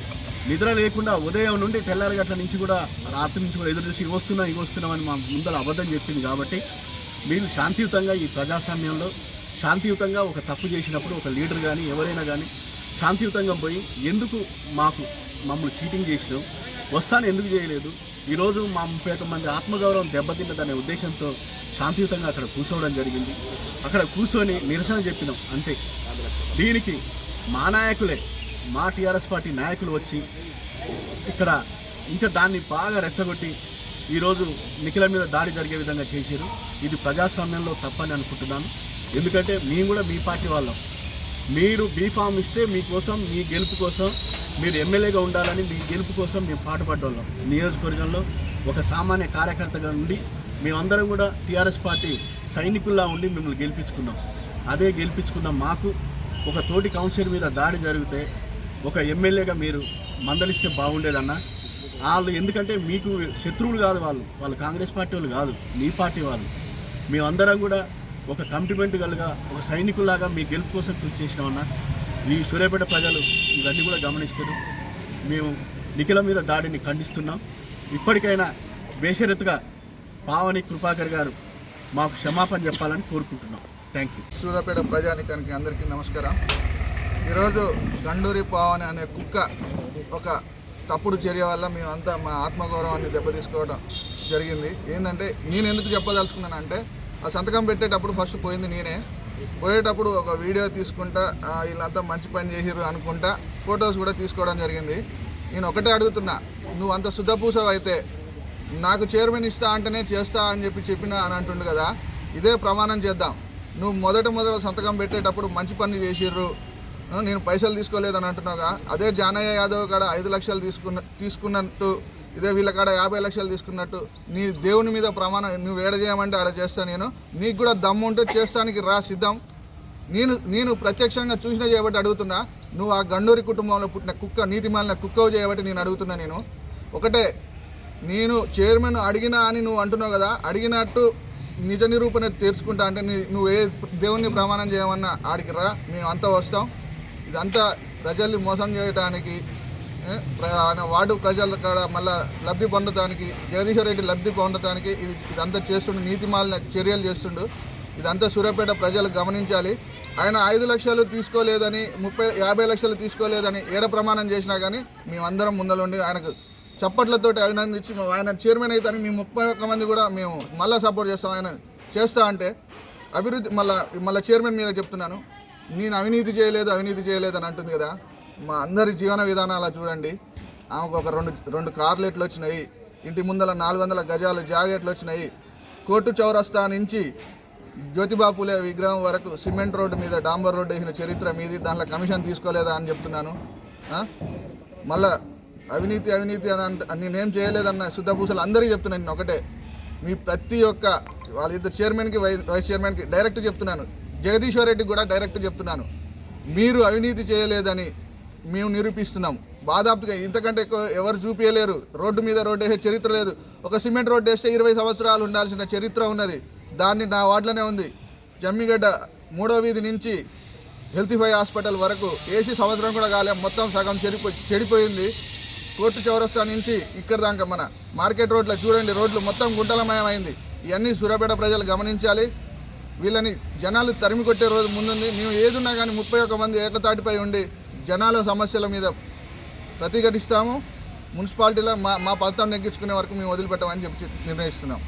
S6: నిద్ర లేకుండా ఉదయం నుండి తెల్లారి గంటల నుంచి కూడా రాత్రి నుంచి కూడా ఎదురు చూసి ఇవస్తున్నామని మా ముందర అబద్ధం చెప్పింది. కాబట్టి మీరు శాంతియుతంగా ఈ ప్రజాస్వామ్యంలో శాంతియుతంగా ఒక తప్పు చేసినప్పుడు ఒక లీడర్ కానీ ఎవరైనా కానీ శాంతియుతంగా పోయి ఎందుకు మమ్మల్ని చీటింగ్ చేసినావు, వస్తాను ఎందుకు చేయలేదు, ఈరోజు మా 31 మంది ఆత్మగౌరవం దెబ్బతిన్నదనే ఉద్దేశంతో శాంతియుతంగా అక్కడ కూర్చోవడం జరిగింది. అక్కడ కూర్చొని నిరసన చెప్పినాం అంతే. దీనికి మా నాయకులే, మా టీఆర్ఎస్ పార్టీ నాయకులు వచ్చి ఇక్కడ ఇంకా దాన్ని బాగా రెచ్చగొట్టి ఈరోజు నిఖిల మీద దాడి జరిగే విధంగా చేశారు. ఇది ప్రజాస్వామ్యంలో తప్పని అనుకుంటున్నాను. ఎందుకంటే మేము కూడా మీ పార్టీ వాళ్ళం. మీరు బీఫామ్ ఇస్తే మీకోసం, మీ గెలుపు కోసం, మీరు ఎమ్మెల్యేగా ఉండాలని మీ గెలుపు కోసం మేము పాటుపడ్డాం. నియోజకవర్గంలో ఒక సామాన్య కార్యకర్తగా ఉండి మేమందరం కూడా టీఆర్ఎస్ పార్టీ సైనికుల్లా ఉండి మిమ్మల్ని గెలిపించుకున్నాం. అదే గెలిపించుకున్న మాకు ఒక తోటి కౌన్సిలర్ మీద దాడి జరిగితే ఒక ఎమ్మెల్యేగా మీరు మందలిస్తే బాగుండేదన్న. వాళ్ళు ఎందుకంటే మీకు శత్రువులు కాదు, వాళ్ళు కాంగ్రెస్ పార్టీ వాళ్ళు కాదు, మీ పార్టీ వాళ్ళు. మేమందరం కూడా ఒక కమిట్మెంట్ కలుగా ఒక సైనికుల్లాగా మీ గెలుపు కోసం కృషి చేసినామన్నా. ఈ సూర్యాపేట ప్రజలు ఇవన్నీ కూడా గమనిస్తారు. మేము నిఖిల మీద దాడిని ఖండిస్తున్నాం. ఇప్పటికైనా బేషరతుగా పావని కృపాకర్ గారు మాకు క్షమాపణ చెప్పాలని కోరుకుంటున్నాం. Thank you.
S7: సూర్యాపేట ప్రజానికానికి అందరికీ నమస్కారం. ఈరోజు గండూరి పావని అనే కుక్క ఒక తప్పుడు చర్య వల్ల మేమంతా మా ఆత్మగౌరవాన్ని దెబ్బతీసుకోవడం జరిగింది. ఏంటంటే నేను ఎందుకు చెప్పదలుచుకున్నానంటే ఆ సంతకం పెట్టేటప్పుడు ఫస్ట్ పోయింది నేనే. పోయేటప్పుడు ఒక వీడియో తీసుకుంటా వీళ్ళంతా మంచి పని చేసిర్రు అనుకుంటా ఫొటోస్ కూడా తీసుకోవడం జరిగింది. నేను ఒకటే అడుగుతున్నా, నువ్వు అంత శుద్ధపూసవు అయితే నాకు చైర్మన్ ఇస్తా అంటేనే చేస్తా అని చెప్పినా అని అంటుండు కదా. ఇదే ప్రమాణం చేద్దాం. నువ్వు మొదట సంతకం పెట్టేటప్పుడు మంచి పని చేసిర్రు, నేను పైసలు తీసుకోలేదని అంటున్నావుగా. అదే జానయ్య యాదవ్ కాడ 5 లక్షలు తీసుకున్నట్టు, ఇదే వీళ్ళ కాడ 50 లక్షలు తీసుకున్నట్టు నీ దేవుని మీద ప్రమాణం నువ్వు ఏడ చేయమంటే ఆడ చేస్తాను. నేను నీకు కూడా దమ్ము ఉంటే చేస్తానికి రా, సిద్ధం. నేను ప్రత్యక్షంగా చూసిన చేయబట్టి అడుగుతున్నా. నువ్వు ఆ గండూరి కుటుంబంలో పుట్టిన కుక్క, నీతి మాలిన కుక్కవు చేయబట్టి నేను అడుగుతున్నా. నేను ఒకటే, నేను చైర్మన్ అడిగినా అని నువ్వు అంటున్నావు కదా, అడిగినట్టు నిజ నిరూపణ తెరుచుకుంటా అంటే నువ్వు ఏ దేవుణ్ణి ప్రమాణం చేయమన్నా ఆడికి రా, మేము అంతా వస్తాం. ఇదంతా ప్రజల్ని మోసం చేయడానికి, వార్డు ప్రజల కాడ మళ్ళీ లబ్ధి పొందడానికి, జగదీశ్వర్ రెడ్డి లబ్ధి పొందడానికి ఇదంతా చేస్తుండు, నీతిమాలిన చర్యలు చేస్తుండు. ఇదంతా సూర్యాపేట ప్రజలు గమనించాలి. ఆయన 5 లక్షలు తీసుకోలేదని, 50 లక్షలు తీసుకోలేదని ఏడ ప్రమాణం చేసినా కానీ మేమందరం ముందలుండి ఆయనకు చప్పట్లతోటి అభినందించి ఆయన చైర్మన్ అవుతారని మేము 31 మంది కూడా మేము మళ్ళీ సపోర్ట్ చేస్తాం. ఆయన చేస్తా అంటే అభివృద్ధి మళ్ళీ చైర్మన్ మీద చెప్తున్నాను. నేను అవినీతి చేయలేదు అని అంటుంది కదా. మా అందరి జీవన విధానాలు చూడండి. ఆమెకు ఒక రెండు కార్లు ఎట్లు వచ్చినాయి, ఇంటి ముందల 400 గజాలు జాగెట్లు వచ్చినాయి. కోర్టు చౌరస్తా నుంచి జ్యోతిబాపులే విగ్రహం వరకు సిమెంట్ రోడ్డు మీద డాంబర్ రోడ్డు వేసిన చరిత్ర మీది. దాంట్లో కమిషన్ తీసుకోలేదా అని చెప్తున్నాను. మళ్ళా అవినీతి అని నేనేం చేయలేదన్న శుద్ధపూసలు అందరికీ చెప్తున్నాను. నేను ఒకటే, మీ ప్రతి ఒక్క వాళ్ళిద్దరు చైర్మన్కి వైస్ చైర్మన్కి డైరెక్ట్ చెప్తున్నాను, జగదీశ్వర్ రెడ్డికి కూడా డైరెక్ట్ చెప్తున్నాను. మీరు అవినీతి చేయలేదని మేము నిరూపిస్తున్నాం. బాదాపుగా ఇంతకంటే ఎక్కువ ఎవరు చూపించలేరు. రోడ్డు మీద రోడ్డు వేసే చరిత్ర లేదు. ఒక సిమెంట్ రోడ్డు వేస్తే 20 సంవత్సరాలు ఉండాల్సిన చరిత్ర ఉన్నది. దాన్ని నా వార్డులోనే ఉంది. జమ్మిగడ్డ 3వ వీధి నుంచి హెల్తీఫై హాస్పిటల్ వరకు ఏసీ సంవత్సరం కూడా కాలే, మొత్తం సగం చెడిపోయింది. కోర్టు చౌరస్తా నుంచి ఇక్కడ దాకా మన మార్కెట్ రోడ్లో చూడండి, రోడ్లు మొత్తం గుంటలమయమైంది. ఇవన్నీ సూర్యాపేట ప్రజలు గమనించాలి. వీళ్ళని జనాలు తరిమి కొట్టే రోజు ముందుంది. మేము ఏదున్నా కానీ 31 మంది ఏకతాటిపై ఉండి జనాల సమస్యల మీద ప్రతిఘటిస్తాము. మున్సిపాలిటీలో మా ఫలితం నెగ్గించుకునే వరకు మేము వదిలిపెట్టామని చెప్పి నిర్ణయిస్తున్నాం.